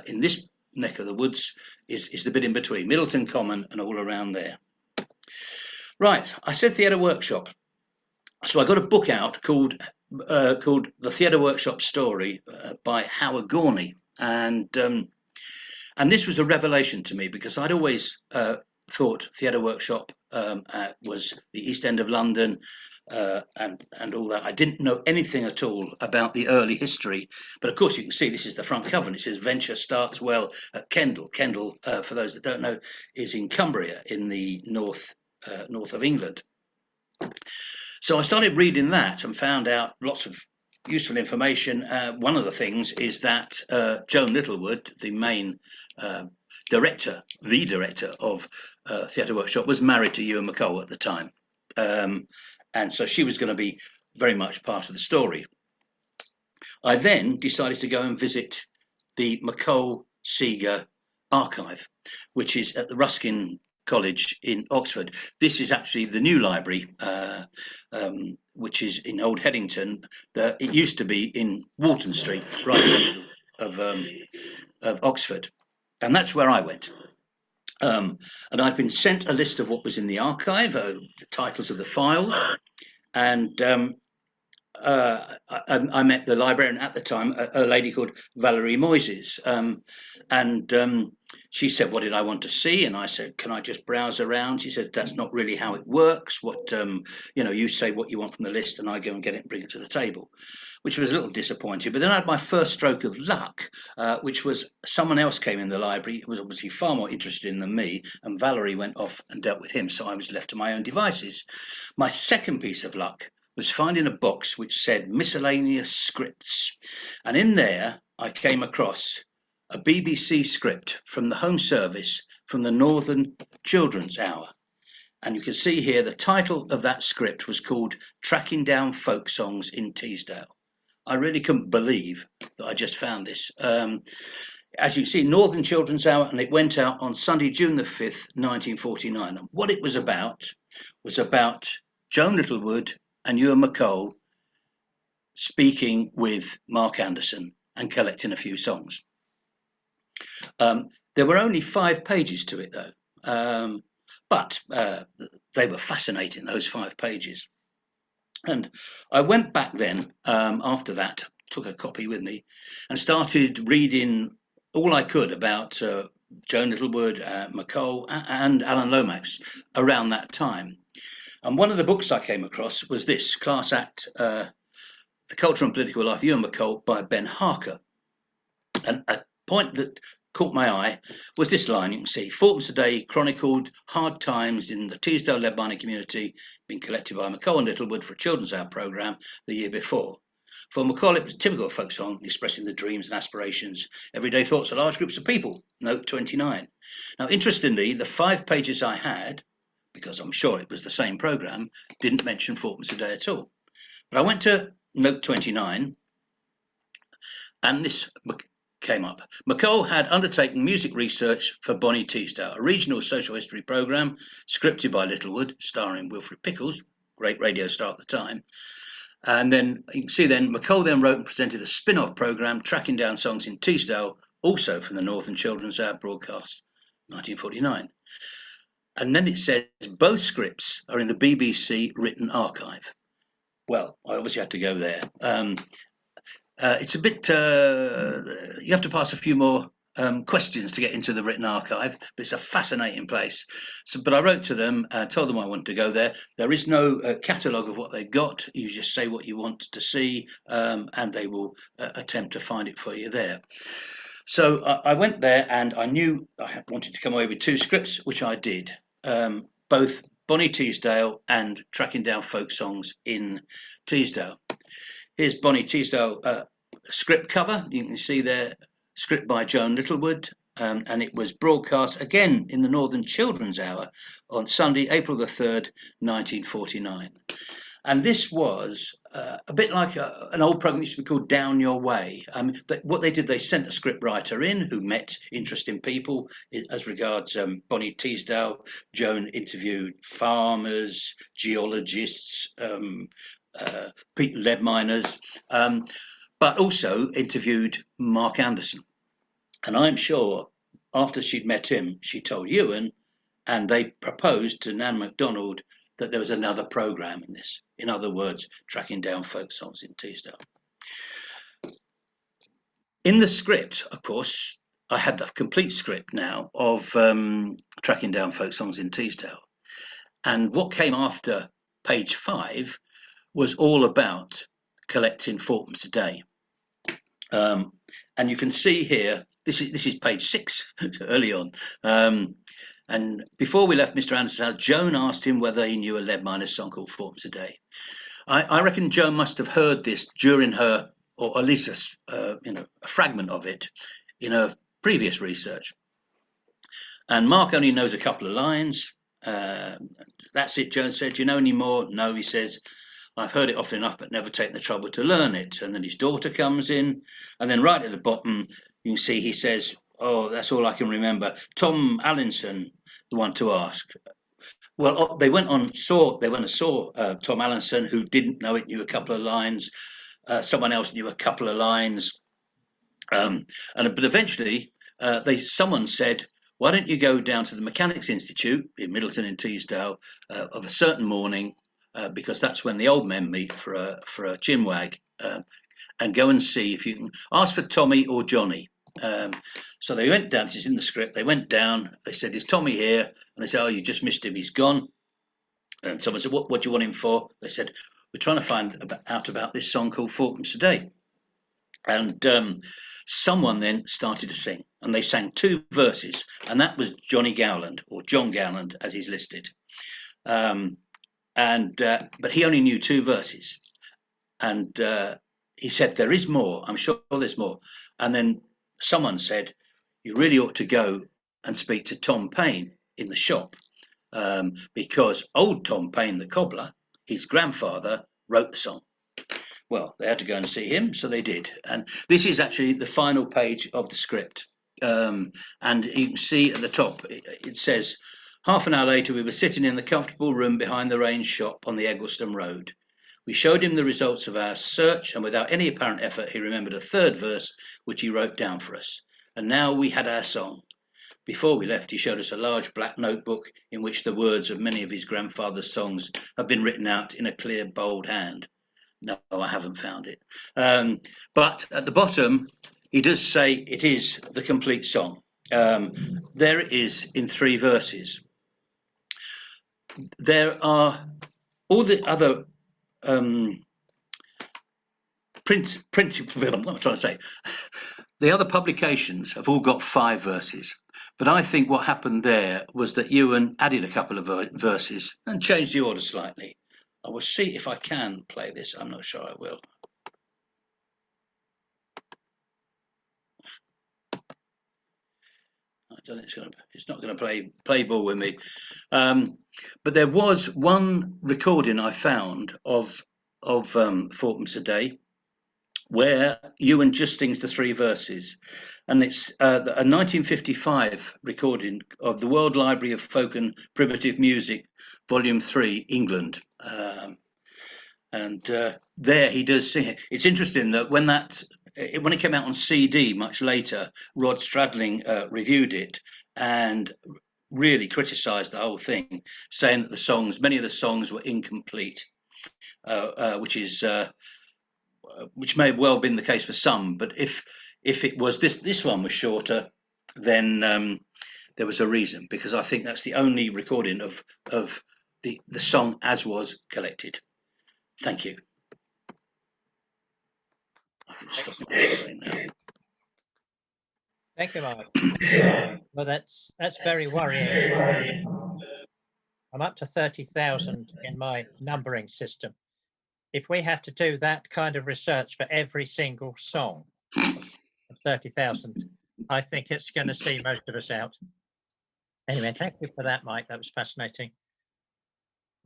in this neck of the woods is the bit in between, Middleton Common and all around there. Right, I said theatre workshop. So I got a book out called The Theatre Workshop Story by Howard Gorney. And this was a revelation to me, because I'd always thought theatre workshop was the East End of London and all that. I didn't know anything at all about the early history, but of course you can see this is the front cover, and it says Venture starts well at Kendal. Kendal, for those that don't know, is in Cumbria in the north of England. So I started reading that and found out lots of useful information. One of the things is that Joan Littlewood, the main director of Theatre Workshop, was married to Ewan MacColl at the time. And so she was going to be very much part of the story. I then decided to go and visit the MacColl-Seeger archive, which is at the Ruskin College in Oxford. This is actually the new library, which is in Old Headington. It used to be in Walton Street, right in the middle of Oxford. And that's where I went. And I'd been sent a list of what was in the archive, the titles of the files, and I met the librarian at the time, a lady called Valerie Moises, and she said, what did I want to see? And I said, can I just browse around? She said, that's not really how it works. What you say what you want from the list, and I go and get it and bring it to the table, which was a little disappointing. But then I had my first stroke of luck, which was someone else came in the library who was obviously far more interested in than me, and Valerie went off and dealt with him, so I was left to my own devices. My second piece of luck was finding a box which said miscellaneous scripts, and in there I came across a BBC script from the Home Service from the Northern Children's Hour. And you can see here the title of that script was called Tracking Down Folk Songs in Teesdale. I really couldn't believe that I just found this. As you can see, Northern Children's Hour, and it went out on Sunday, June the 5th, 1949. And what it was about Joan Littlewood and Ewan MacColl speaking with Mark Anderson and collecting a few songs. There were only 5 pages to it, though, but they were fascinating, those 5 pages. And I went back then, after that, took a copy with me, and started reading all I could about Joan Littlewood, MacColl, and Alan Lomax around that time. And one of the books I came across was this, Class Act, The Cultural and Political Life of Ewan MacColl by Ben Harker. And a point that caught my eye was this line. You can see, Fourpence a day chronicled hard times in the Teesdale lead mining community, being collected by MacColl and Littlewood for a children's hour programme the year before. For MacColl, it was a typical folk song expressing the dreams and aspirations, everyday thoughts of large groups of people. Note 29. Now, interestingly, the 5 pages I had, because I'm sure it was the same programme, didn't mention Fourpence a day at all. But I went to note 29, and this came up. MacColl had undertaken music research for Bonnie Teesdale, a regional social history programme scripted by Littlewood, starring Wilfred Pickles, great radio star at the time. And then you can see then MacColl then wrote and presented a spin-off programme, Tracking Down Songs in Teesdale, also from the Northern Children's Hour broadcast, 1949. And then it says both scripts are in the BBC written archive. Well, I obviously had to go there. It's a bit, you have to pass a few more questions to get into the written archive, but it's a fascinating place. So, but I wrote to them, told them I wanted to go there. There is no catalogue of what they've got. You just say what you want to see, and they will attempt to find it for you there. So I went there, and I knew I wanted to come away with 2 scripts, which I did, both Bonnie Teesdale and Tracking Down Folk Songs in Teesdale. Here's Bonnie Teesdale script cover. You can see there, script by Joan Littlewood, and it was broadcast again in the Northern Children's Hour on Sunday, April the 3rd, 1949. And this was a bit like an old program used to be called Down Your Way. What they did, they sent a script writer in who met interesting people as regards Bonnie Teasdale. Joan interviewed farmers, geologists, lead miners, but also interviewed Mark Anderson. And I'm sure after she'd met him, she told Ewan, and they proposed to Nan MacDonald that there was another programme in this. In other words, tracking down folk songs in Teesdale. In the script, of course, I had the complete script now of tracking down folk songs in Teesdale. And what came after page 5 was all about collecting Fourpence a day. And you can see here, this is page 6, early on. And before we left Mr. Anderson's house, Joan asked him whether he knew a lead miner's song called Fourpence a Day. I reckon Joan must have heard this during her, or at least a fragment of it, in her previous research. And Mark only knows a couple of lines. That's it, Joan said. Do you know any more? No, he says. I've heard it often enough, but never taken the trouble to learn it. And then his daughter comes in, and then right at the bottom, you can see he says, oh, that's all I can remember. Tom Allinson, the one to ask. Well, they went and saw Tom Allinson, who didn't know it, knew a couple of lines. Someone else knew a couple of lines. But eventually, someone said, why don't you go down to the Mechanics Institute in Middleton in Teesdale of a certain morning, because that's when the old men meet for a chinwag, and go and see if you can ask for Tommy or Johnny. So they went down. This is in the script. They went down. They said, "Is Tommy here?" And they said, "Oh, you just missed him. He's gone." And someone said, "What do you want him for?" They said, "We're trying to find out about this song called Fourpence a Day." And someone then started to sing, and they sang 2 verses, and that was Johnny Gowland, or John Gowland, as he's listed. But he only knew 2 verses, and he said, "There is more. I'm sure there's more." And then someone said, "You really ought to go and speak to Tom Payne in the shop, because old Tom Payne, the cobbler, his grandfather, wrote the song." Well, they had to go and see him, so they did. And this is actually the final page of the script. And you can see at the top, it says, half an hour later, we were sitting in the comfortable room behind the range shop on the Eggleston Road. We showed him the results of our search, and without any apparent effort, he remembered a 3rd verse, which he wrote down for us. And now we had our song. Before we left, he showed us a large black notebook in which the words of many of his grandfather's songs have been written out in a clear, bold hand. No, I haven't found it. But at the bottom, he does say it is the complete song. There it is in 3 verses. There are all the other I'm trying to say, the other publications have all got 5 verses, but I think what happened there was that Ewan added a couple of verses and changed the order slightly. I will see if I can play this. I'm not sure I will. I don't think it's not going to play ball with me. But there was one recording I found of Fourpence a Day, where Ewan just sings the 3 verses, and it's a 1955 recording of the World Library of Folk and Primitive Music, Volume 3, England. There he does sing it. It's interesting that when it came out on CD much later, Rod Stradling reviewed it and really criticised the whole thing, saying that many of the songs were incomplete, which may have well been the case for some. But if it was this one was shorter, then there was a reason, because I think that's the only recording of the song as was collected. Thank you. I can stop it now. Thank you, Mike. Well, that's very worrying. I'm up to 30,000 in my numbering system. If we have to do that kind of research for every single song, 30,000, I think it's going to see most of us out. Anyway, thank you for that, Mike. That was fascinating.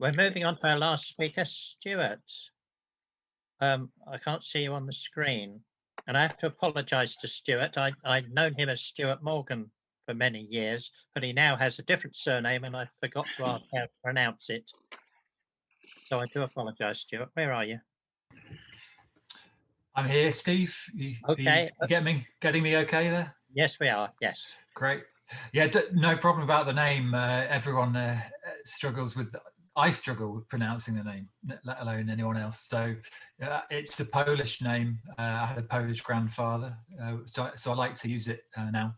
we're moving on to our last speaker, Stewart. I can't see you on the screen, and I have to apologise to Stewart. I've known him as Stewart Morgan for many years, but he now has a different surname, and I forgot to ask how to pronounce it. So I do apologise, Stewart. Where are you? I'm here, Steve. Okay. You getting me okay there? Yes, we are. Yes. Great. Yeah, no problem about the name. Everyone struggles with. I struggle with pronouncing the name, let alone anyone else. So it's a Polish name. I had a Polish grandfather, so I like to use it now.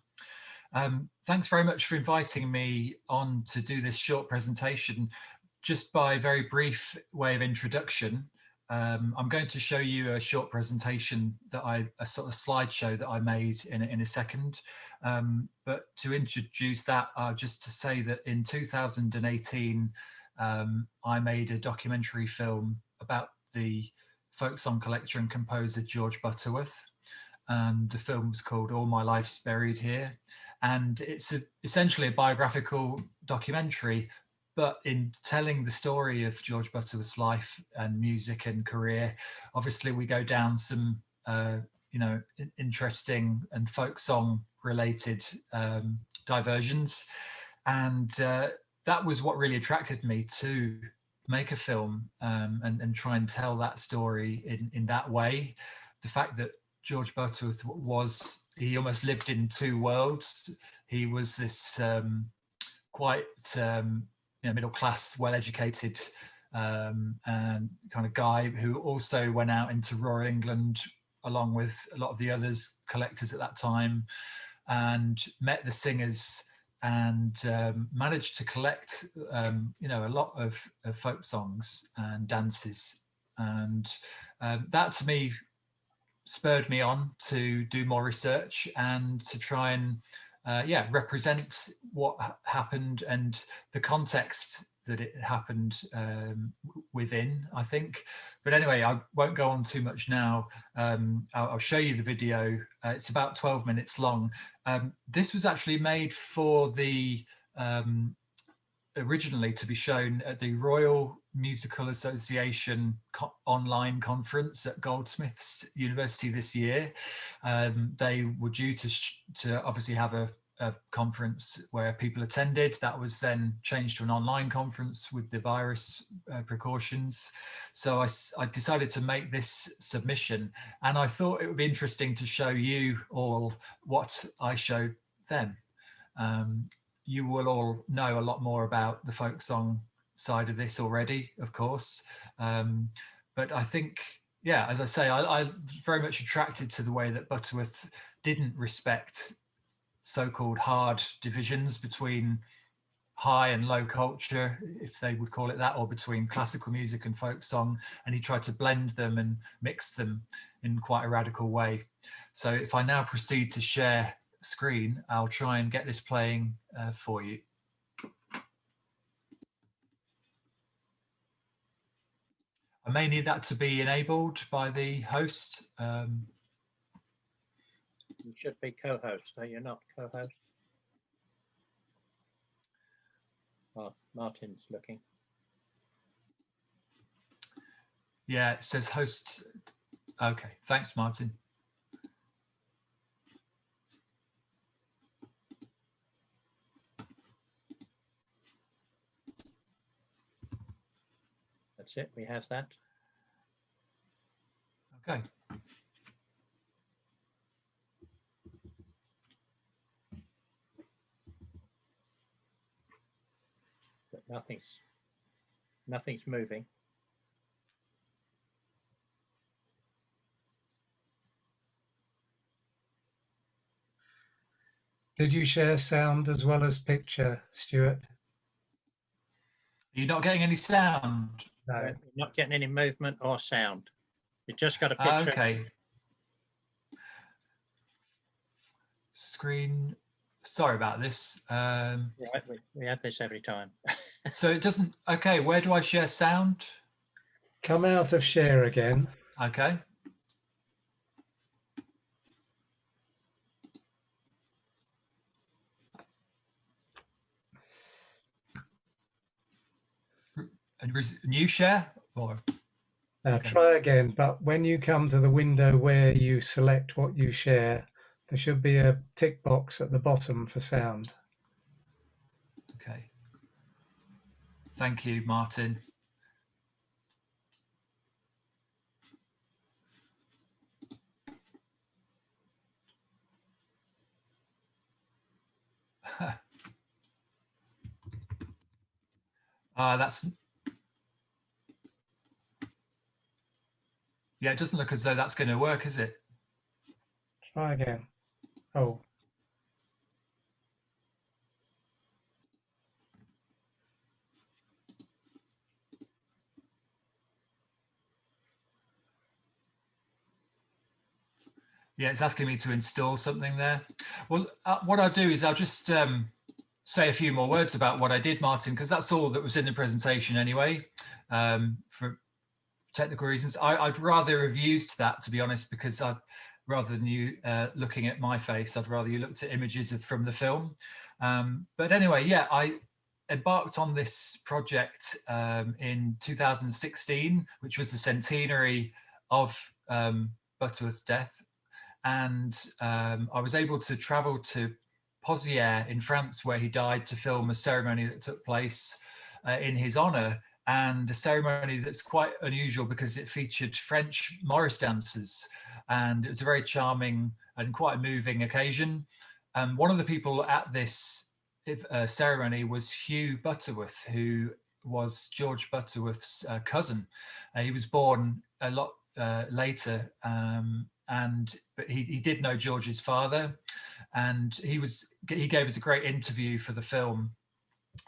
Thanks very much for inviting me on to do this short presentation. Just by very brief way of introduction, I'm going to show you a short presentation that a sort of slideshow that I made in a second. But to introduce that, just to say that in 2018, I made a documentary film about the folk song collector and composer George Butterworth, and the film was called All My Life's Buried Here, and it's essentially a biographical documentary, but in telling the story of George Butterworth's life and music and career, obviously we go down some interesting and folk song related diversions, and that was what really attracted me to make a film and try and tell that story in that way. The fact that George Butterworth he almost lived in two worlds. He was this quite middle class, well educated and kind of guy who also went out into rural England along with a lot of the others collectors at that time, and met the singers and managed to collect a lot of folk songs and dances, and that to me spurred me on to do more research and to try and represent what happened and the context that it happened within, I think. But anyway, I won't go on too much now. I'll show you the video. It's about 12 minutes long. This was actually made for the originally to be shown at the Royal Musical Association online conference at Goldsmiths University this year. They were due to obviously have a conference where people attended. That was then changed to an online conference with the virus precautions. So I decided to make this submission, and I thought it would be interesting to show you all what I showed them. You will all know a lot more about the folk song side of this already, of course. But I think, yeah, as I say, I very much attracted to the way that Butterworth didn't respect so-called hard divisions between high and low culture, if they would call it that, or between classical music and folk song. And he tried to blend them and mix them in quite a radical way. So if I now proceed to share screen, I'll try and get this playing for you. I may need that to be enabled by the host. You should be co-host. Are you not co-host? Oh, Martin's looking. Yeah, it says host. Okay, thanks, Martin. That's it, we have that. Okay. But nothing's moving. Did you share sound as well as picture, Stewart? You're not getting any sound? No. You're not getting any movement or sound. You just got a picture. Okay. Screen. Sorry about this. Right, we have this every time. So it doesn't. Okay, where do I share sound? Come out of share again. Okay. And New share or? Now Okay. try again, but when you come to the window where you select what you share, there should be a tick box at the bottom for sound. Okay. Thank you, Martin. That's, yeah, it doesn't look as though that's going to work, is it? Try again. Oh. Yeah, it's asking me to install something there. Well, what I'll do is I'll just say a few more words about what I did, Martin, because that's all that was in the presentation anyway, for technical reasons. I'd rather have used that, to be honest, because rather than you looking at my face, I'd rather you looked at images from the film. But anyway, yeah, I embarked on this project in 2016, which was the centenary of Butterworth's death. And I was able to travel to Pozières in France, where he died, to film a ceremony that took place in his honor, and a ceremony that's quite unusual because it featured French Morris dancers, and it was a very charming and quite a moving occasion. One of the people at this ceremony was Hugh Butterworth, who was George Butterworth's cousin. He was born a lot later, but he did know George's father, and he gave us a great interview for the film.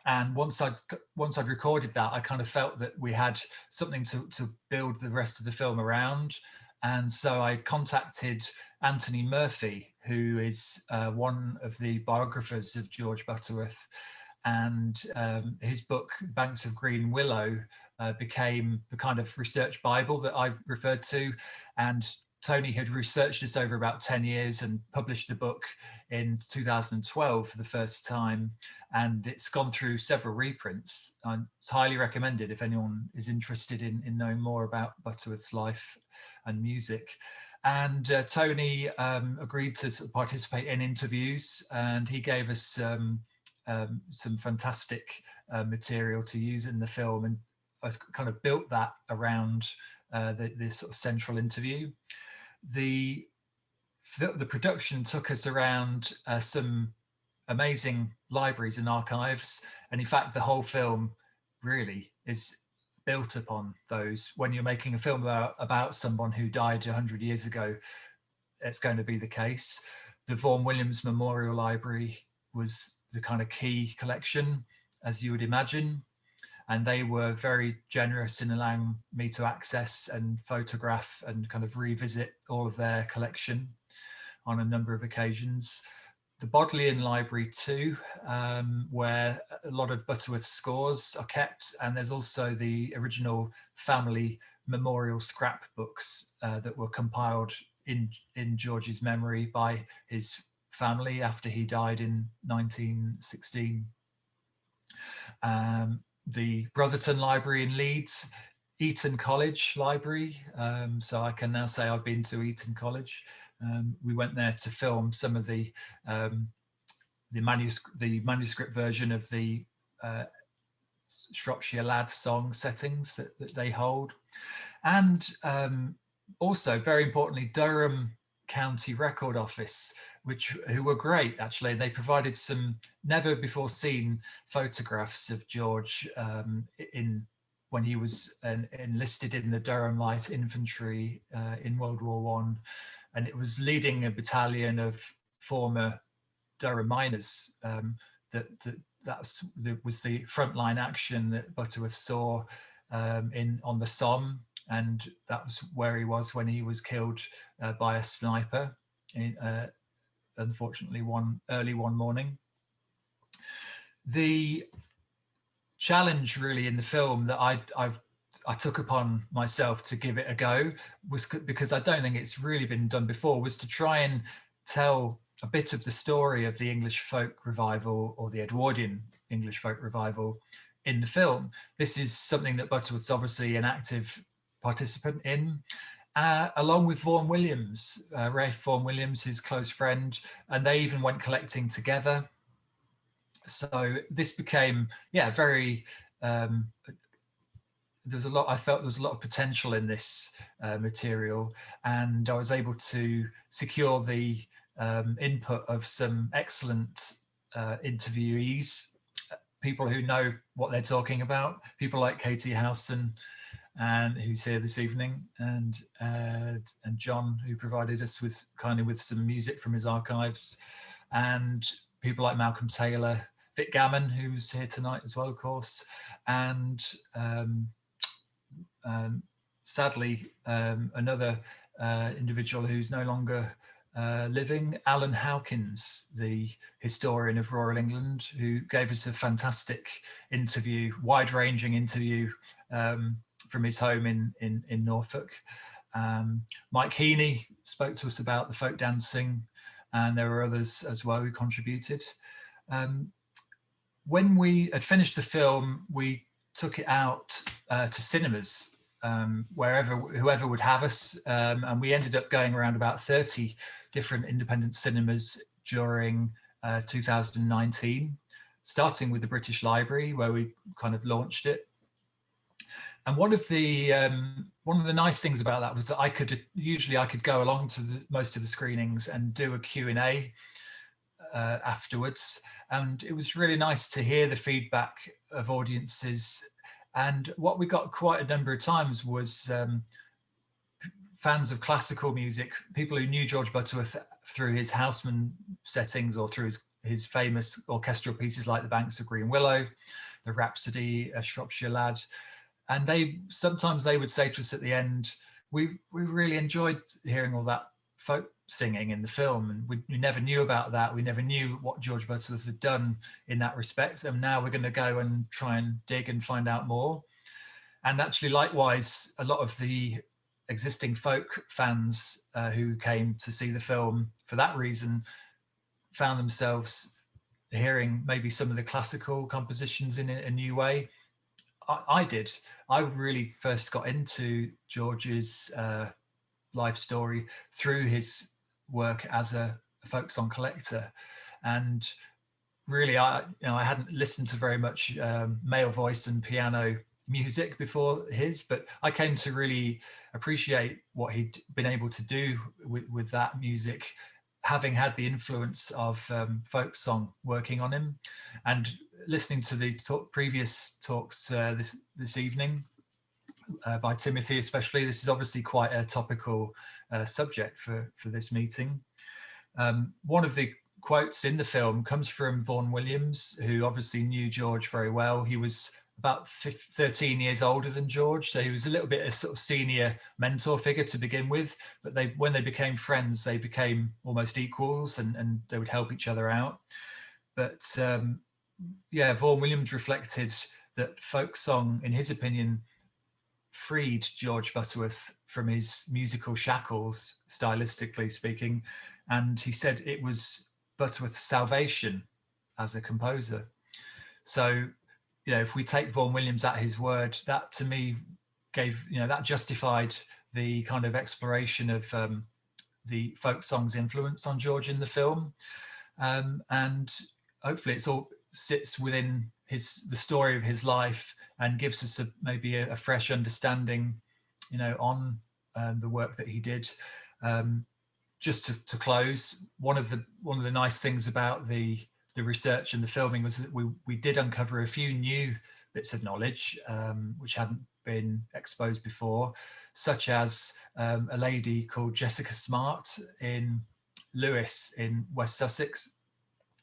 And once I'd recorded that, I kind of felt that we had something to build the rest of the film around. And so I contacted Anthony Murphy, who is one of the biographers of George Butterworth, and his book Banks of Green Willow became the kind of research Bible that I've referred to. And Tony had researched this over about 10 years and published the book in 2012 for the first time. And it's gone through several reprints. It's highly recommended if anyone is interested in knowing more about Butterworth's life and music. And Tony agreed to sort of participate in interviews, and he gave us some fantastic material to use in the film. And I kind of built that around this sort of central interview. The production took us around some amazing libraries and archives, and in fact the whole film really is built upon those. When you're making a film about someone who died 100 years ago, it's going to be the case. The Vaughan Williams Memorial Library was the kind of key collection, as you would imagine, and they were very generous in allowing me to access and photograph and kind of revisit all of their collection on a number of occasions. The Bodleian Library too, where a lot of Butterworth scores are kept, and there's also the original family memorial scrapbooks that were compiled in George's memory by his family after he died in 1916. The Brotherton Library in Leeds, Eton College Library. So I can now say I've been to Eton College. We went there to film some of the manuscript version of the Shropshire Lad song settings that they hold. And also, very importantly, Durham County Record Office, who were great actually. They provided some never before seen photographs of George when he was enlisted in the Durham Light Infantry in World War I, and it was leading a battalion of former Durham miners. That was the frontline action that Butterworth saw on the Somme, and that was where he was when he was killed by a sniper. Unfortunately, early one morning. The challenge really in the film that I took upon myself to give it a go was because I don't think it's really been done before, was to try and tell a bit of the story of the English folk revival, or the Edwardian English folk revival, in the film. This is something that Butterworth's obviously an active participant in, along with Vaughan Williams, Rafe Vaughan Williams, his close friend, and they even went collecting together. So this became, very, there's a lot, I felt there was a lot of potential in this material, and I was able to secure the input of some excellent interviewees, people who know what they're talking about, people like Katie Howson, and who's here this evening, and John, who provided us with some music from his archives, and people like Malcolm Taylor, Vic Gammon, who's here tonight as well, of course, and sadly another individual who's no longer living, Alan Howkins, the historian of rural England, who gave us a fantastic interview, wide-ranging interview from his home in Norfolk. Mike Heaney spoke to us about the folk dancing, and there were others as well who contributed. When we had finished the film, we took it out to cinemas, whoever would have us, and we ended up going around about 30 different independent cinemas during 2019, starting with the British Library, where we kind of launched it. And one of the nice things about that was that I could go along to most of the screenings and do a Q&A afterwards, and it was really nice to hear the feedback of audiences. And what we got quite a number of times was fans of classical music, people who knew George Butterworth through his Houseman settings or through his famous orchestral pieces like The Banks of Green Willow, the Rhapsody, A Shropshire Lad. And sometimes they would say to us at the end, we really enjoyed hearing all that folk singing in the film, and we never knew about that. We never knew what George Butterworth had done in that respect, and now we're going to go and try and dig and find out more. And actually, likewise, a lot of the existing folk fans who came to see the film for that reason found themselves hearing maybe some of the classical compositions in a new way. I did. I really first got into George's life story through his work as a folk song collector, and really I hadn't listened to very much male voice and piano music before his, but I came to really appreciate what he'd been able to do with that music, having had the influence of folk song working on him. And listening to the previous talks this evening by Timothy especially, this is obviously quite a topical subject for this meeting. One of the quotes in the film comes from Vaughan Williams, who obviously knew George very well. He was about 13 years older than George, so he was a little bit a sort of senior mentor figure to begin with, but when they became friends, they became almost equals, and they would help each other out. But Vaughan Williams reflected that folk song, in his opinion, freed George Butterworth from his musical shackles, stylistically speaking, and he said it was Butterworth's salvation as a composer. So, if we take Vaughan Williams at his word, that to me that justified the kind of exploration of the folk song's influence on George in the film, and hopefully it all sits within the story of his life and gives us maybe a fresh understanding, on the work that he did. Just to close, one of the nice things about the research and the filming was that we did uncover a few new bits of knowledge which hadn't been exposed before, such as a lady called Jessica Smart in Lewes in West Sussex,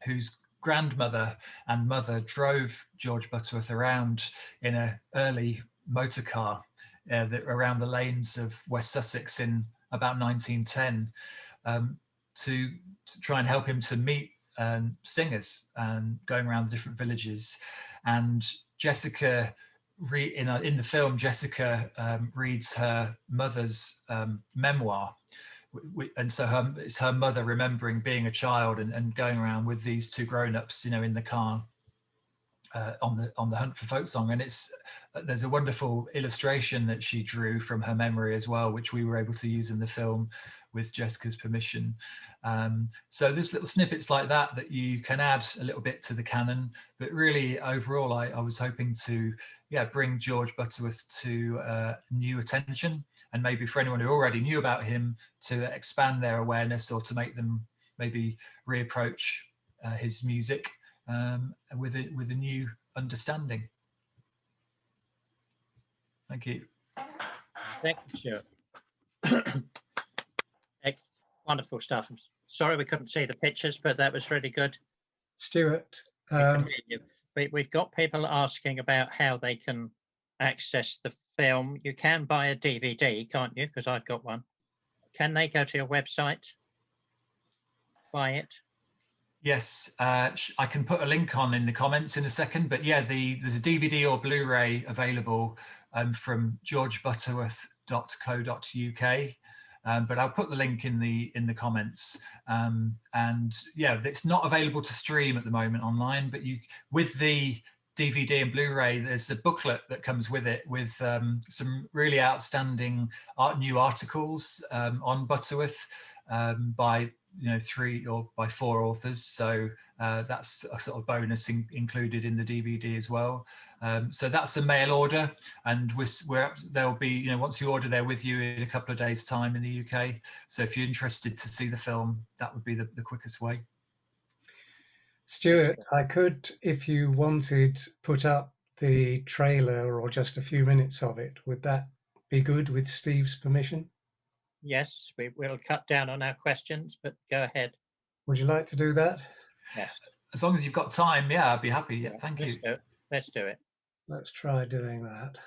whose grandmother and mother drove George Butterworth around in an early motor car around the lanes of West Sussex in about 1910 to try and help him to meet singers and going around the different villages. And Jessica, in the film, Jessica reads her mother's memoir, and so it's her mother remembering being a child and going around with these two grown-ups, in the car. on the hunt for folk song, and there's a wonderful illustration that she drew from her memory as well, which we were able to use in the film with Jessica's permission. So there's little snippets like that you can add a little bit to the canon, but really overall I was hoping to bring George Butterworth to new attention, and maybe for anyone who already knew about him to expand their awareness, or to make them maybe reapproach his music with a new understanding. Thank you. Thank you, Stuart. Wonderful stuff. I'm sorry we couldn't see the pictures, but that was really good. Stuart, we've got people asking about how they can access the film. You can buy a DVD, can't you? Because I've got one. Can they go to your website, buy it? Yes, I can put a link on in the comments in a second, but yeah, there's a DVD or Blu-ray available from georgebutterworth.co.uk. But I'll put the link in the comments. And yeah, it's not available to stream at the moment online, but with the DVD and Blu-ray, there's a booklet that comes with it with some really outstanding new articles on Butterworth by 3 or by 4 authors. So that's a sort of bonus included in the DVD as well. So that's a mail order, and they'll be, once you order, they're with you in a couple of days' time in the UK. So if you're interested to see the film, that would be the quickest way. Stuart, I could, if you wanted, put up the trailer or just a few minutes of it. Would that be good with Steve's permission? Yes, we'll cut down on our questions, but go ahead. Would you like to do that? Yes. As long as you've got time, yeah, I'd be happy. Yeah, thank you. Let's do it. Let's try doing that.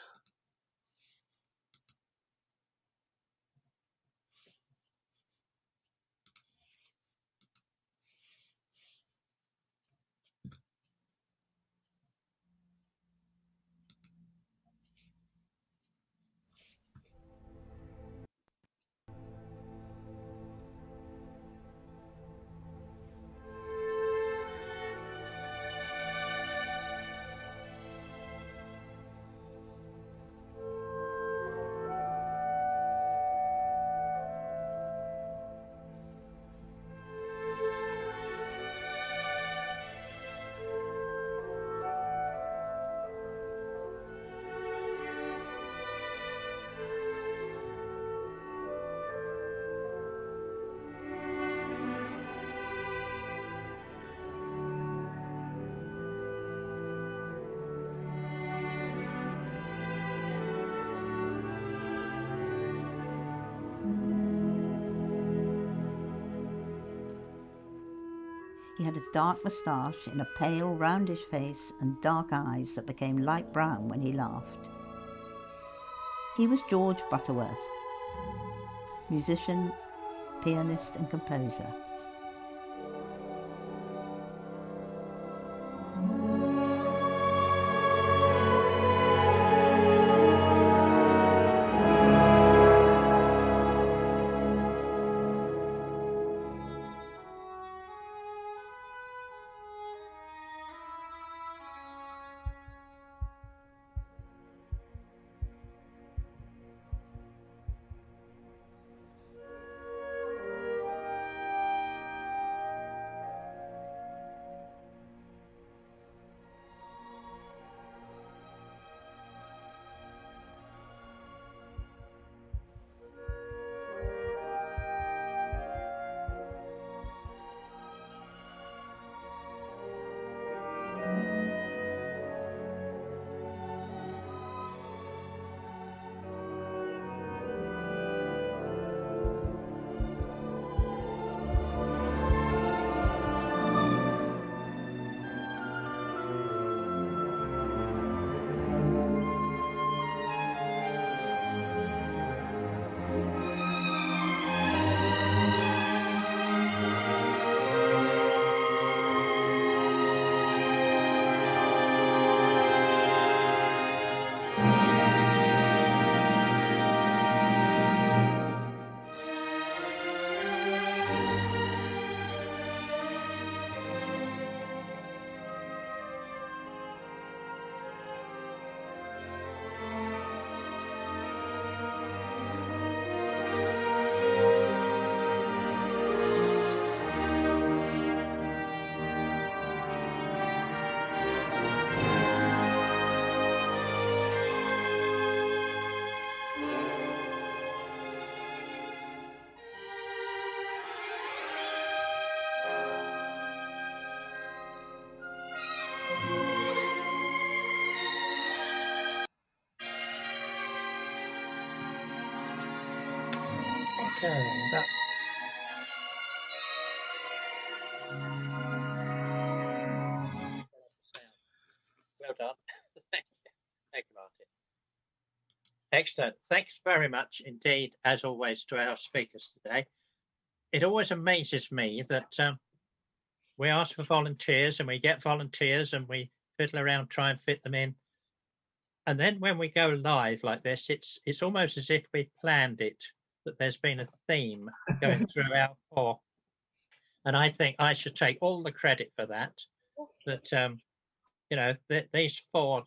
He had a dark moustache and a pale, roundish face and dark eyes that became light brown when he laughed. He was George Butterworth, musician, pianist and composer. Okay, that Well done. Thank you. Thank you, Martin. Excellent. Thanks very much indeed, as always, to our speakers today. It always amazes me that we ask for volunteers and we get volunteers and we fiddle around, try and fit them in. And then when we go live like this, it's almost as if we planned it, that there's been a theme going through our four. And I think I should take all the credit for that, you know, these four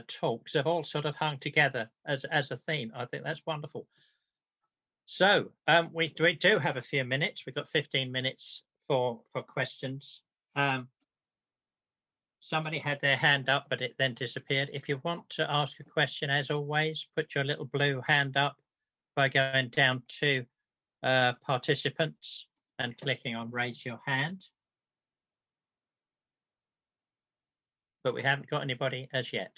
talks have all sort of hung together as a theme. I think that's wonderful. So we do have a few minutes. We've got 15 minutes for questions. Somebody had their hand up, but it then disappeared. If you want to ask a question, as always, put your little blue hand up by going down to participants and clicking on raise your hand. But we haven't got anybody as yet.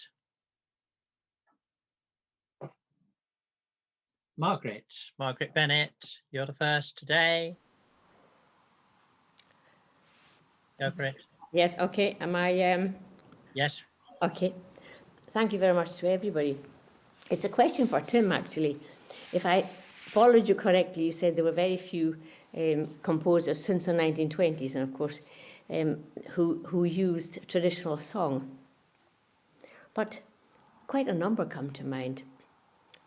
Margaret Bennett, you're the first today. Go for it. Yes, okay. Am I? Yes. Okay. Thank you very much to everybody. It's a question for Tim, actually. If I followed you correctly, you said there were very few composers since the 1920s, and of course, who used traditional song. But quite a number come to mind.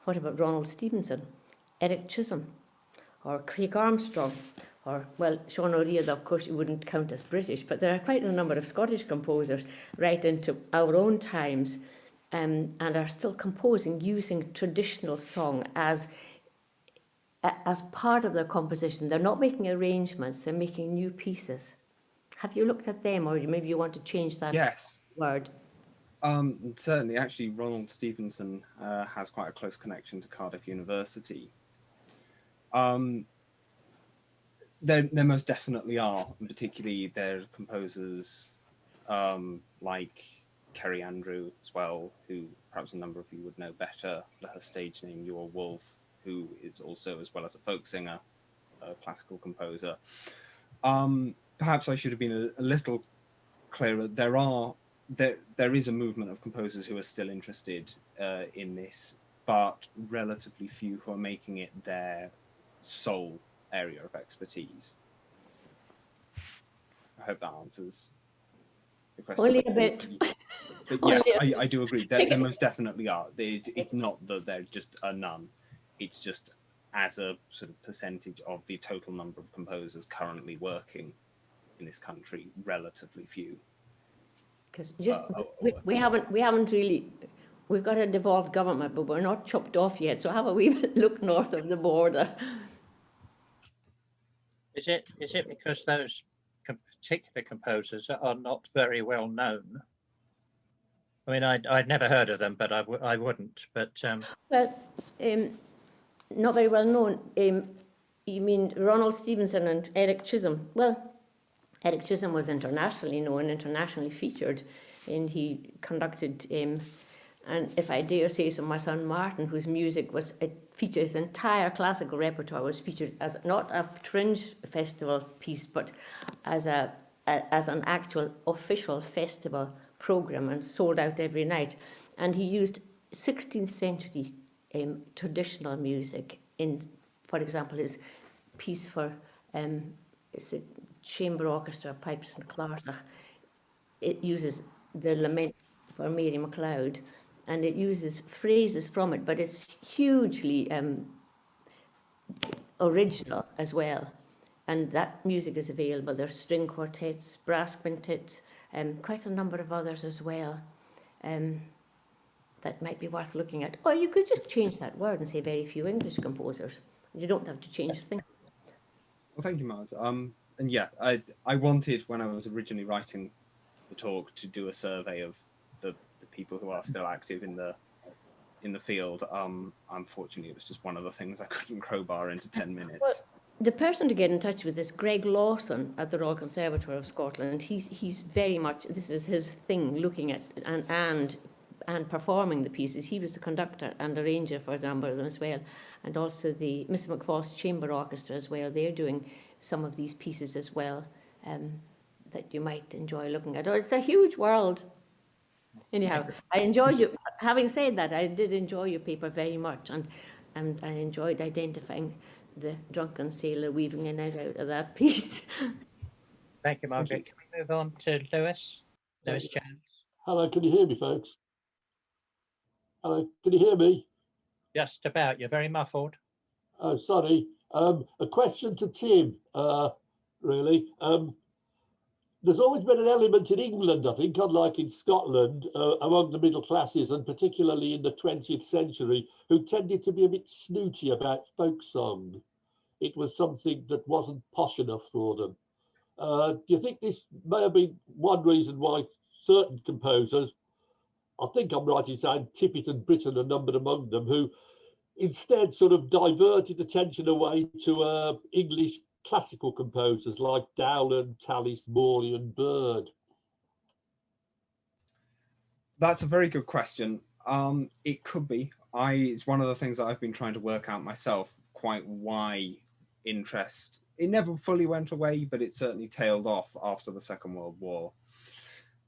What about Ronald Stevenson, Eric Chisholm, or Craig Armstrong, or, well, Sean O'Reilly, of course, you wouldn't count as British, but there are quite a number of Scottish composers right into our own times and are still composing using traditional song as part of their composition. They're not making arrangements, they're making new pieces. Have you looked at them, or maybe you want to change that word? Certainly, actually, Ronald Stevenson has quite a close connection to Cardiff University. There most definitely are, and particularly there are composers like Kerry Andrew as well, who perhaps a number of you would know better, her stage name, Your Wolf, who is also, as well as a folk singer, a classical composer. Perhaps I should have been a little clearer. There is a movement of composers who are still interested in this, but relatively few who are making it their sole area of expertise. I hope that answers the question. Only a bit. But yes, I do agree. There most definitely are. It's not that there's just a none. It's just as a sort of percentage of the total number of composers currently working in this country, relatively few. Because we haven't really. We've got a devolved government, but we're not chopped off yet. So have a wee look north of the border. Is it because those particular composers are not very well known? I mean, I'd never heard of them, but I wouldn't. But well, not very well known. You mean Ronald Stevenson and Eric Chisholm? Well, Eric Chisholm was internationally known, internationally featured, and he conducted. And if I dare say so, my son Martin, whose music featured his entire classical repertoire, was featured as not a fringe festival piece, but as an actual official festival program, and sold out every night. And he used 16th century traditional music in, for example, his piece for chamber orchestra, pipes and clarsach. It uses the Lament for Mary MacLeod, and it uses phrases from it, but it's hugely original as well. And that music is available. There's string quartets, brass quintets, quite a number of others as well. That might be worth looking at. Or you could just change that word and say very few English composers. You don't have to change a thing. Well, thank you, Marge. And yeah, I wanted, when I was originally writing the talk, to do a survey of the people who are still active in the field. Unfortunately, it was just one of the things I couldn't crowbar into 10 minutes. Well, the person to get in touch with is Greg Lawson at the Royal Conservatoire of Scotland. He's very much, this is his thing, looking at and and performing the pieces. He was the conductor and arranger for a number of them as well, and also the Mr. McFaw's Chamber Orchestra as well. They're doing some of these pieces as well that you might enjoy looking at. Oh, it's a huge world. Anyhow, I enjoyed you. Having said that, I did enjoy your paper very much, and I enjoyed identifying the drunken sailor weaving in and out of that piece. Thank you, Margaret. Can we move on to Lewis? Lewis Jones. Hello, can you hear me, folks? Hello, can you hear me? Just about. You're very muffled. Oh, sorry. A question to Tim, really. There's always been an element in England, I think, unlike in Scotland, among the middle classes, and particularly in the 20th century, who tended to be a bit snooty about folk song. It was something that wasn't posh enough for them. Do you think this may have been one reason why certain composers, I think I'm right in saying Tippett and Britton are numbered among them, who instead sort of diverted attention away to English classical composers like Dowland, Tallis, Morley and Bird? That's a very good question. It could be. It's one of the things that I've been trying to work out myself, quite why interest. It never fully went away, but it certainly tailed off after the Second World War.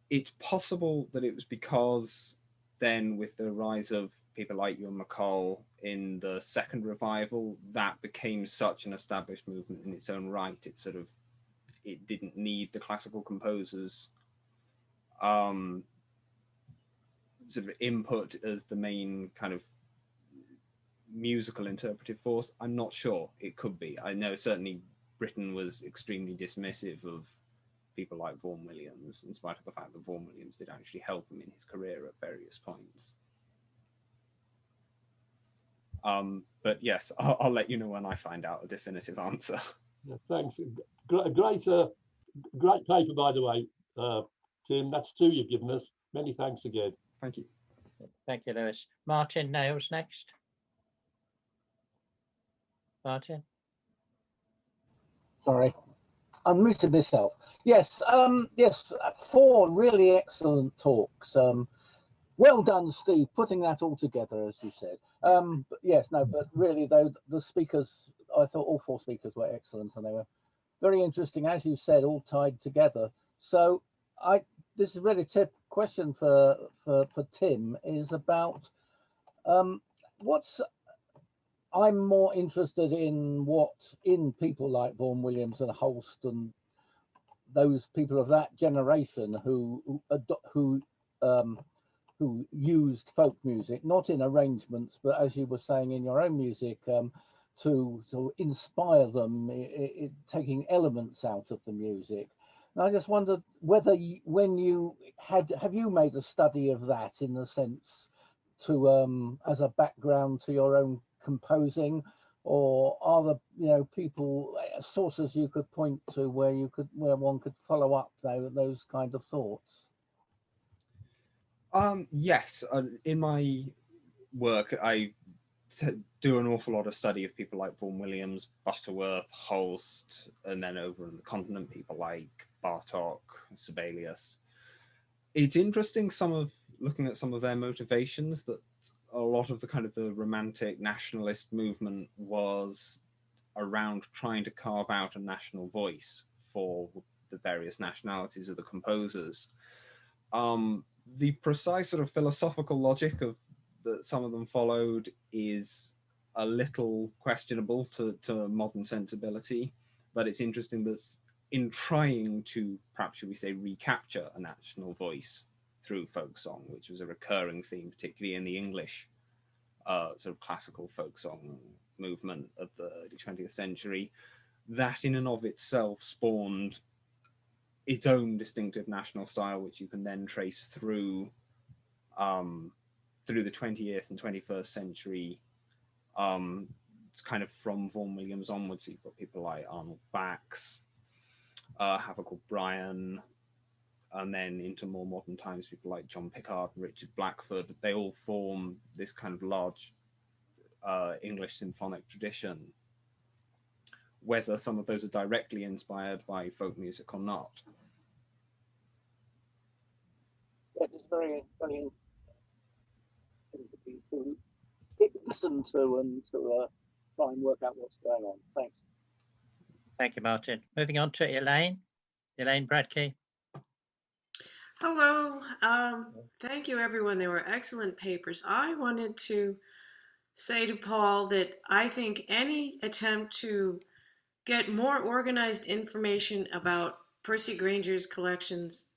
It's possible that it was because then with the rise of people like Ewan MacColl in the second revival, that became such an established movement in its own right. It didn't need the classical composers sort of input as the main kind of musical interpretive force. I'm not sure. It could be. I know certainly Britain was extremely dismissive of people like Vaughan Williams, in spite of the fact that Vaughan Williams did actually help him in his career at various points. But yes, I'll let you know when I find out a definitive answer. Yeah, thanks. Great paper, by the way, Tim. That's two you've given us. Many thanks again. Thank you. Thank you, Lewis. Martin Nails next. Martin. Sorry, unmuted myself. Yes, yes, 4 really excellent talks. Well done, Steve, putting that all together, as you said. But yes, no, but really, though, the speakers, I thought all 4 speakers were excellent, and they were very interesting, as you said, all tied together. So this is really a question for Tim, is about I'm more interested in people like Vaughan Williams and Holst and those people of that generation who used folk music, not in arrangements, but as you were saying in your own music, to inspire them, taking elements out of the music. And I just wondered whether have you made a study of that in the sense to as a background to your own composing, or are there people sources you could point to where one could follow up those kind of thoughts? Yes, in my work I do an awful lot of study of people like Vaughan Williams, Butterworth, Holst, and then over on the continent people like Bartók, Sibelius. It's interesting looking at some of their motivations, that a lot of the kind of the romantic nationalist movement was around trying to carve out a national voice for the various nationalities of the composers. The precise sort of philosophical logic that some of them followed is a little questionable to modern sensibility, but it's interesting that in trying to, perhaps should we say, recapture a national voice through folk song, which was a recurring theme, particularly in the English sort of classical folk song movement of the early 20th century, that in and of itself spawned its own distinctive national style, which you can then trace through the 20th and 21st century. It's kind of from Vaughan Williams onwards. You've got people like Arnold Bax, Havelock O'Brien, and then into more modern times, people like John Pickard and Richard Blackford. They all form this kind of large English symphonic tradition. Whether some of those are directly inspired by folk music or not. That is very, very to listen to and to try and work out what's going on. Thanks. Thank you, Martin. Moving on to Elaine. Elaine Bradkey. Hello. Thank you, everyone. They were excellent papers. I wanted to say to Paul that I think any attempt to get more organized information about Percy Grainger's collections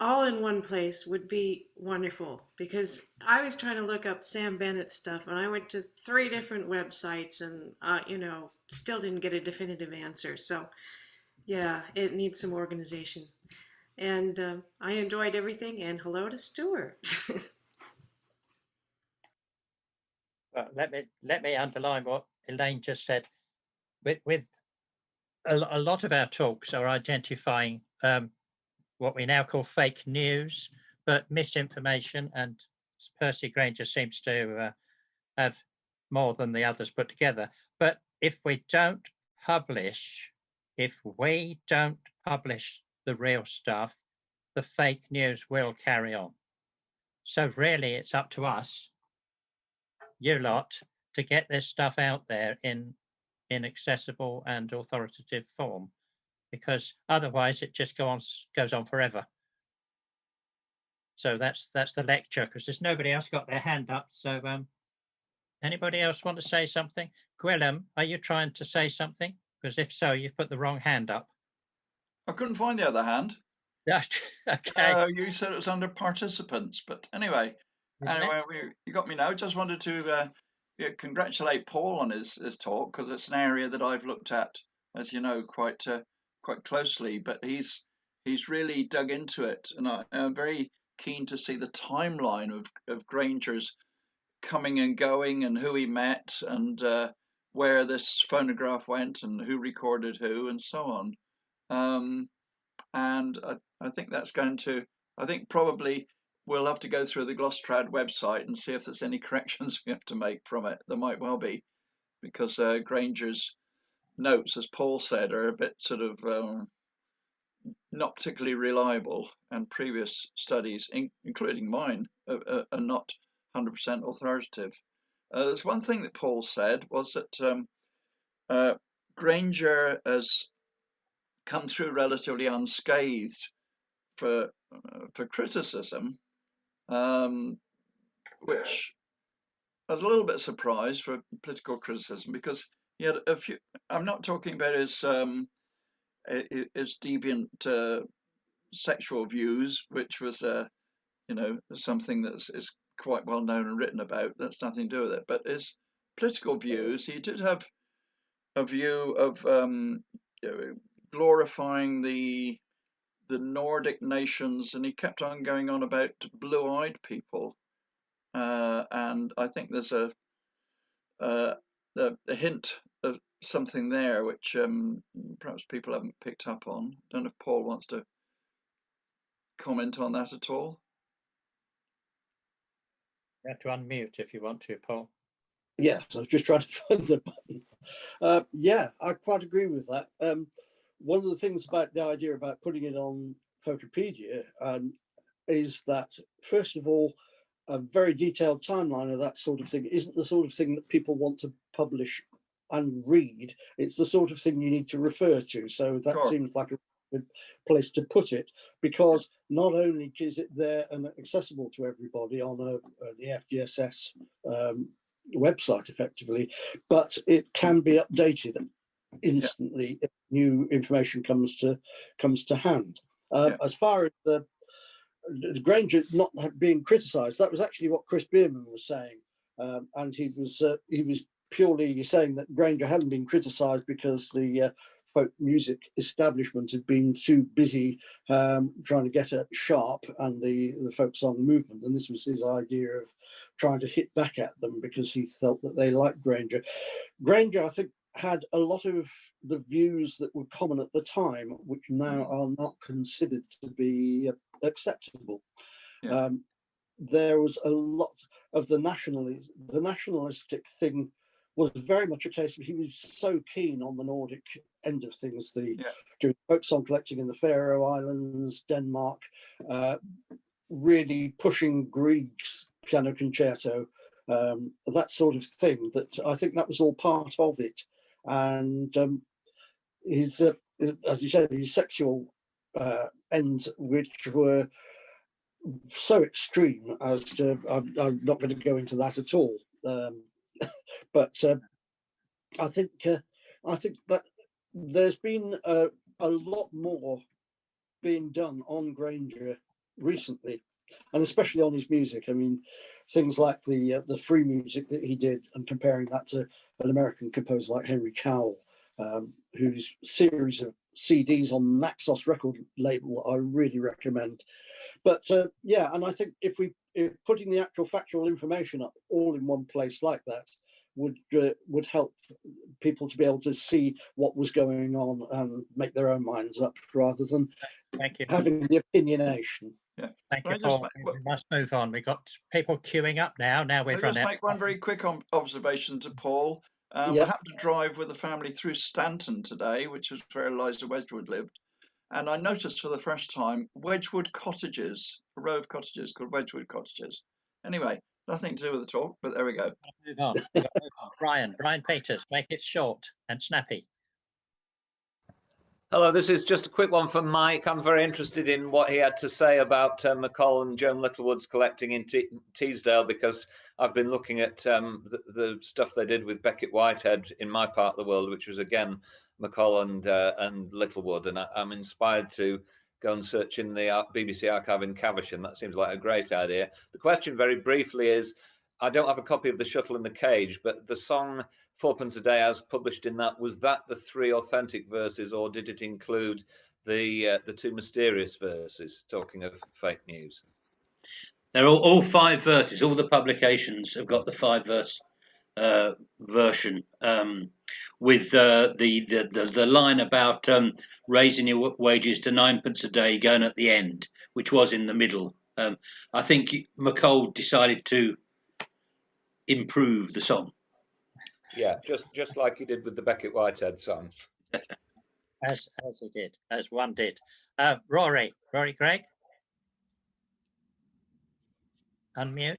all in one place would be wonderful, because I was trying to look up Sam Bennett's stuff and I went to 3 different websites and, still didn't get a definitive answer. So yeah, it needs some organization. And I enjoyed everything, and hello to Stewart. Well, let me underline what Elaine just said. With a lot of our talks are identifying what we now call fake news, but misinformation, and Percy Grainger seems to have more than the others put together. But if we don't publish the real stuff, the fake news will carry on. So really it's up to us, you lot, to get this stuff out there in accessible and authoritative form, because otherwise it just goes on forever. So that's the lecture, because there's nobody else got their hand up. So anybody else want to say something? Gwilym, are you trying to say something? Because if so, you've put the wrong hand up. I couldn't find the other hand. Okay. You said it was under participants, but anyway, you got me now. Just wanted to congratulate Paul on his talk, because it's an area that I've looked at, as you know, quite closely. But he's really dug into it, and I'm very keen to see the timeline of Grainger's coming and going, and who he met, and where this phonograph went, and who recorded who, and so on. And I think that's going to, I think probably we'll have to go through the Gloucestershire website and see if there's any corrections we have to make from it. There might well be, because Grainger's notes, as Paul said, are a bit sort of not particularly reliable, and previous studies, including mine, are not 100% authoritative. There's one thing that Paul said was that Grainger has come through relatively unscathed for criticism, which I was a little bit surprised for political criticism, because he had a few. I'm not talking about his deviant sexual views, which was something that is quite well known and written about. That's nothing to do with it. But his political views, he did have a view of glorifying the Nordic nations, and he kept on going on about blue-eyed people, and I think there's a hint of something there which perhaps people haven't picked up on. I don't know if Paul wants to comment on that at all. You have to unmute if you want to, Paul. Yes, I was just trying to find the button. Yeah, I quite agree with that. One of the things about the idea about putting it on Photopedia is that, first of all, a very detailed timeline of that sort of thing isn't the sort of thing that people want to publish and read. It's the sort of thing you need to refer to. So that seems like a good place to put it, because not only is it there and accessible to everybody on the FDSS website effectively, but it can be updated instantly if new information comes to hand. As far as the Grainger not being criticised, that was actually what Chris Bierman was saying, and he was purely saying that Grainger hadn't been criticised because the folk music establishment had been too busy trying to get at sharp and the folk song movement, and this was his idea of trying to hit back at them because he felt that they liked Grainger. Grainger, I think, had a lot of the views that were common at the time, which now are not considered to be acceptable. There was a lot of the nationalistic thing was very much a case of he was so keen on the Nordic end of things, doing folk song collecting in the Faroe Islands, Denmark, really pushing Grieg's piano concerto, that sort of thing. That I think that was all part of it. And his, as you said, his sexual ends, which were so extreme as to, I'm not going to go into that at all. But I think that there's been a lot more being done on Grainger recently, and especially on his music. I mean, things like the free music that he did, and comparing that to an American composer like Henry Cowell, whose series of CDs on Naxos record label I really recommend. But yeah, and I think if putting the actual factual information up all in one place like that would help people to be able to see what was going on and make their own minds up, rather than having the opinionation. Yeah. Thank you, Paul. We must move on. We've got people queuing up now. Now we've run out. Just make one very quick observation to Paul. I happened to drive with the family through Stanton today, which was where Eliza Wedgwood lived. And I noticed for the first time Wedgwood cottages, a row of cottages called Wedgwood cottages. Anyway, nothing to do with the talk, but there we go. Move on. Brian Peters, make it short and snappy. Hello, this is just a quick one from Mike. I'm very interested in what he had to say about McCall and Joan Littlewood's collecting in Teesdale, because I've been looking at the stuff they did with Beckett Whitehead in my part of the world, which was again McCall and Littlewood, and I'm inspired to go and search in the BBC archive in Caversham. That seems like a great idea. The question very briefly is, I don't have a copy of The Shuttle in the Cage, but the song Fourpence a Day as published in that, was that the 3 authentic verses, or did it include the 2 mysterious verses, talking of fake news? They're all 5 verses. All the publications have got the 5-verse version, with the line about raising your wages to 9p a day going at the end, which was in the middle. I think McCall decided to improve the song. Yeah, just like he did with the Beckett Whitehead songs. as he did, as one did. Rory Gregg, unmute.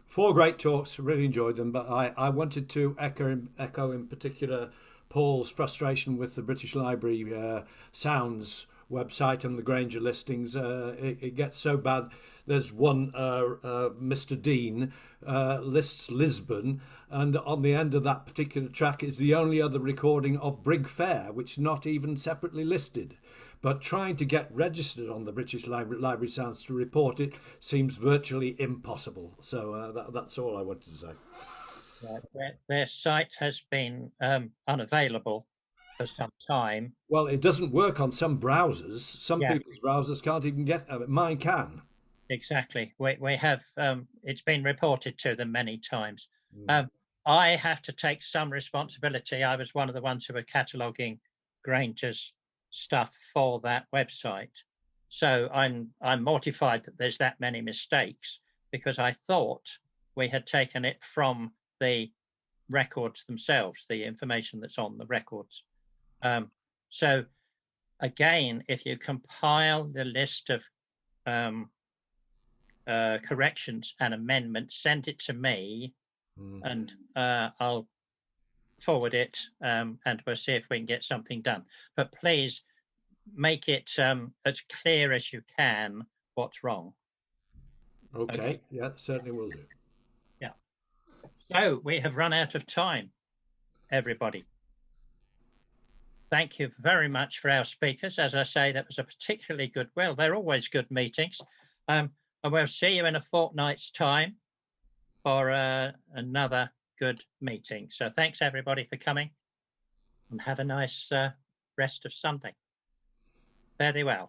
4 great talks, really enjoyed them, but I wanted to echo in particular Paul's frustration with the British Library sounds website and the Grainger listings. It gets so bad. There's one, Mr. Dean lists Lisbon, and on the end of that particular track is the only other recording of Brig Fair, which is not even separately listed. But trying to get registered on the British Library Sounds to report it seems virtually impossible. So that's all I wanted to say. Their site has been unavailable for some time. Well, it doesn't work on some browsers. Some people's browsers can't even get it. Mine can. Exactly. We have, it's been reported to them many times. I have to take some responsibility. I was one of the ones who were cataloguing Grainger's stuff for that website. So I'm mortified that there's that many mistakes, because I thought we had taken it from the records themselves, the information that's on the records. So again, if you compile the list of corrections and amendments, send it to me, and I'll forward it, and we'll see if we can get something done. But please make it as clear as you can what's wrong. Okay. Yeah, certainly will do. Yeah. So we have run out of time, everybody. Thank you very much for our speakers. As I say, that was a particularly good, well, they're always good meetings. And we'll see you in a fortnight's time for another good meeting. So thanks everybody for coming, and have a nice rest of Sunday. Fare thee well.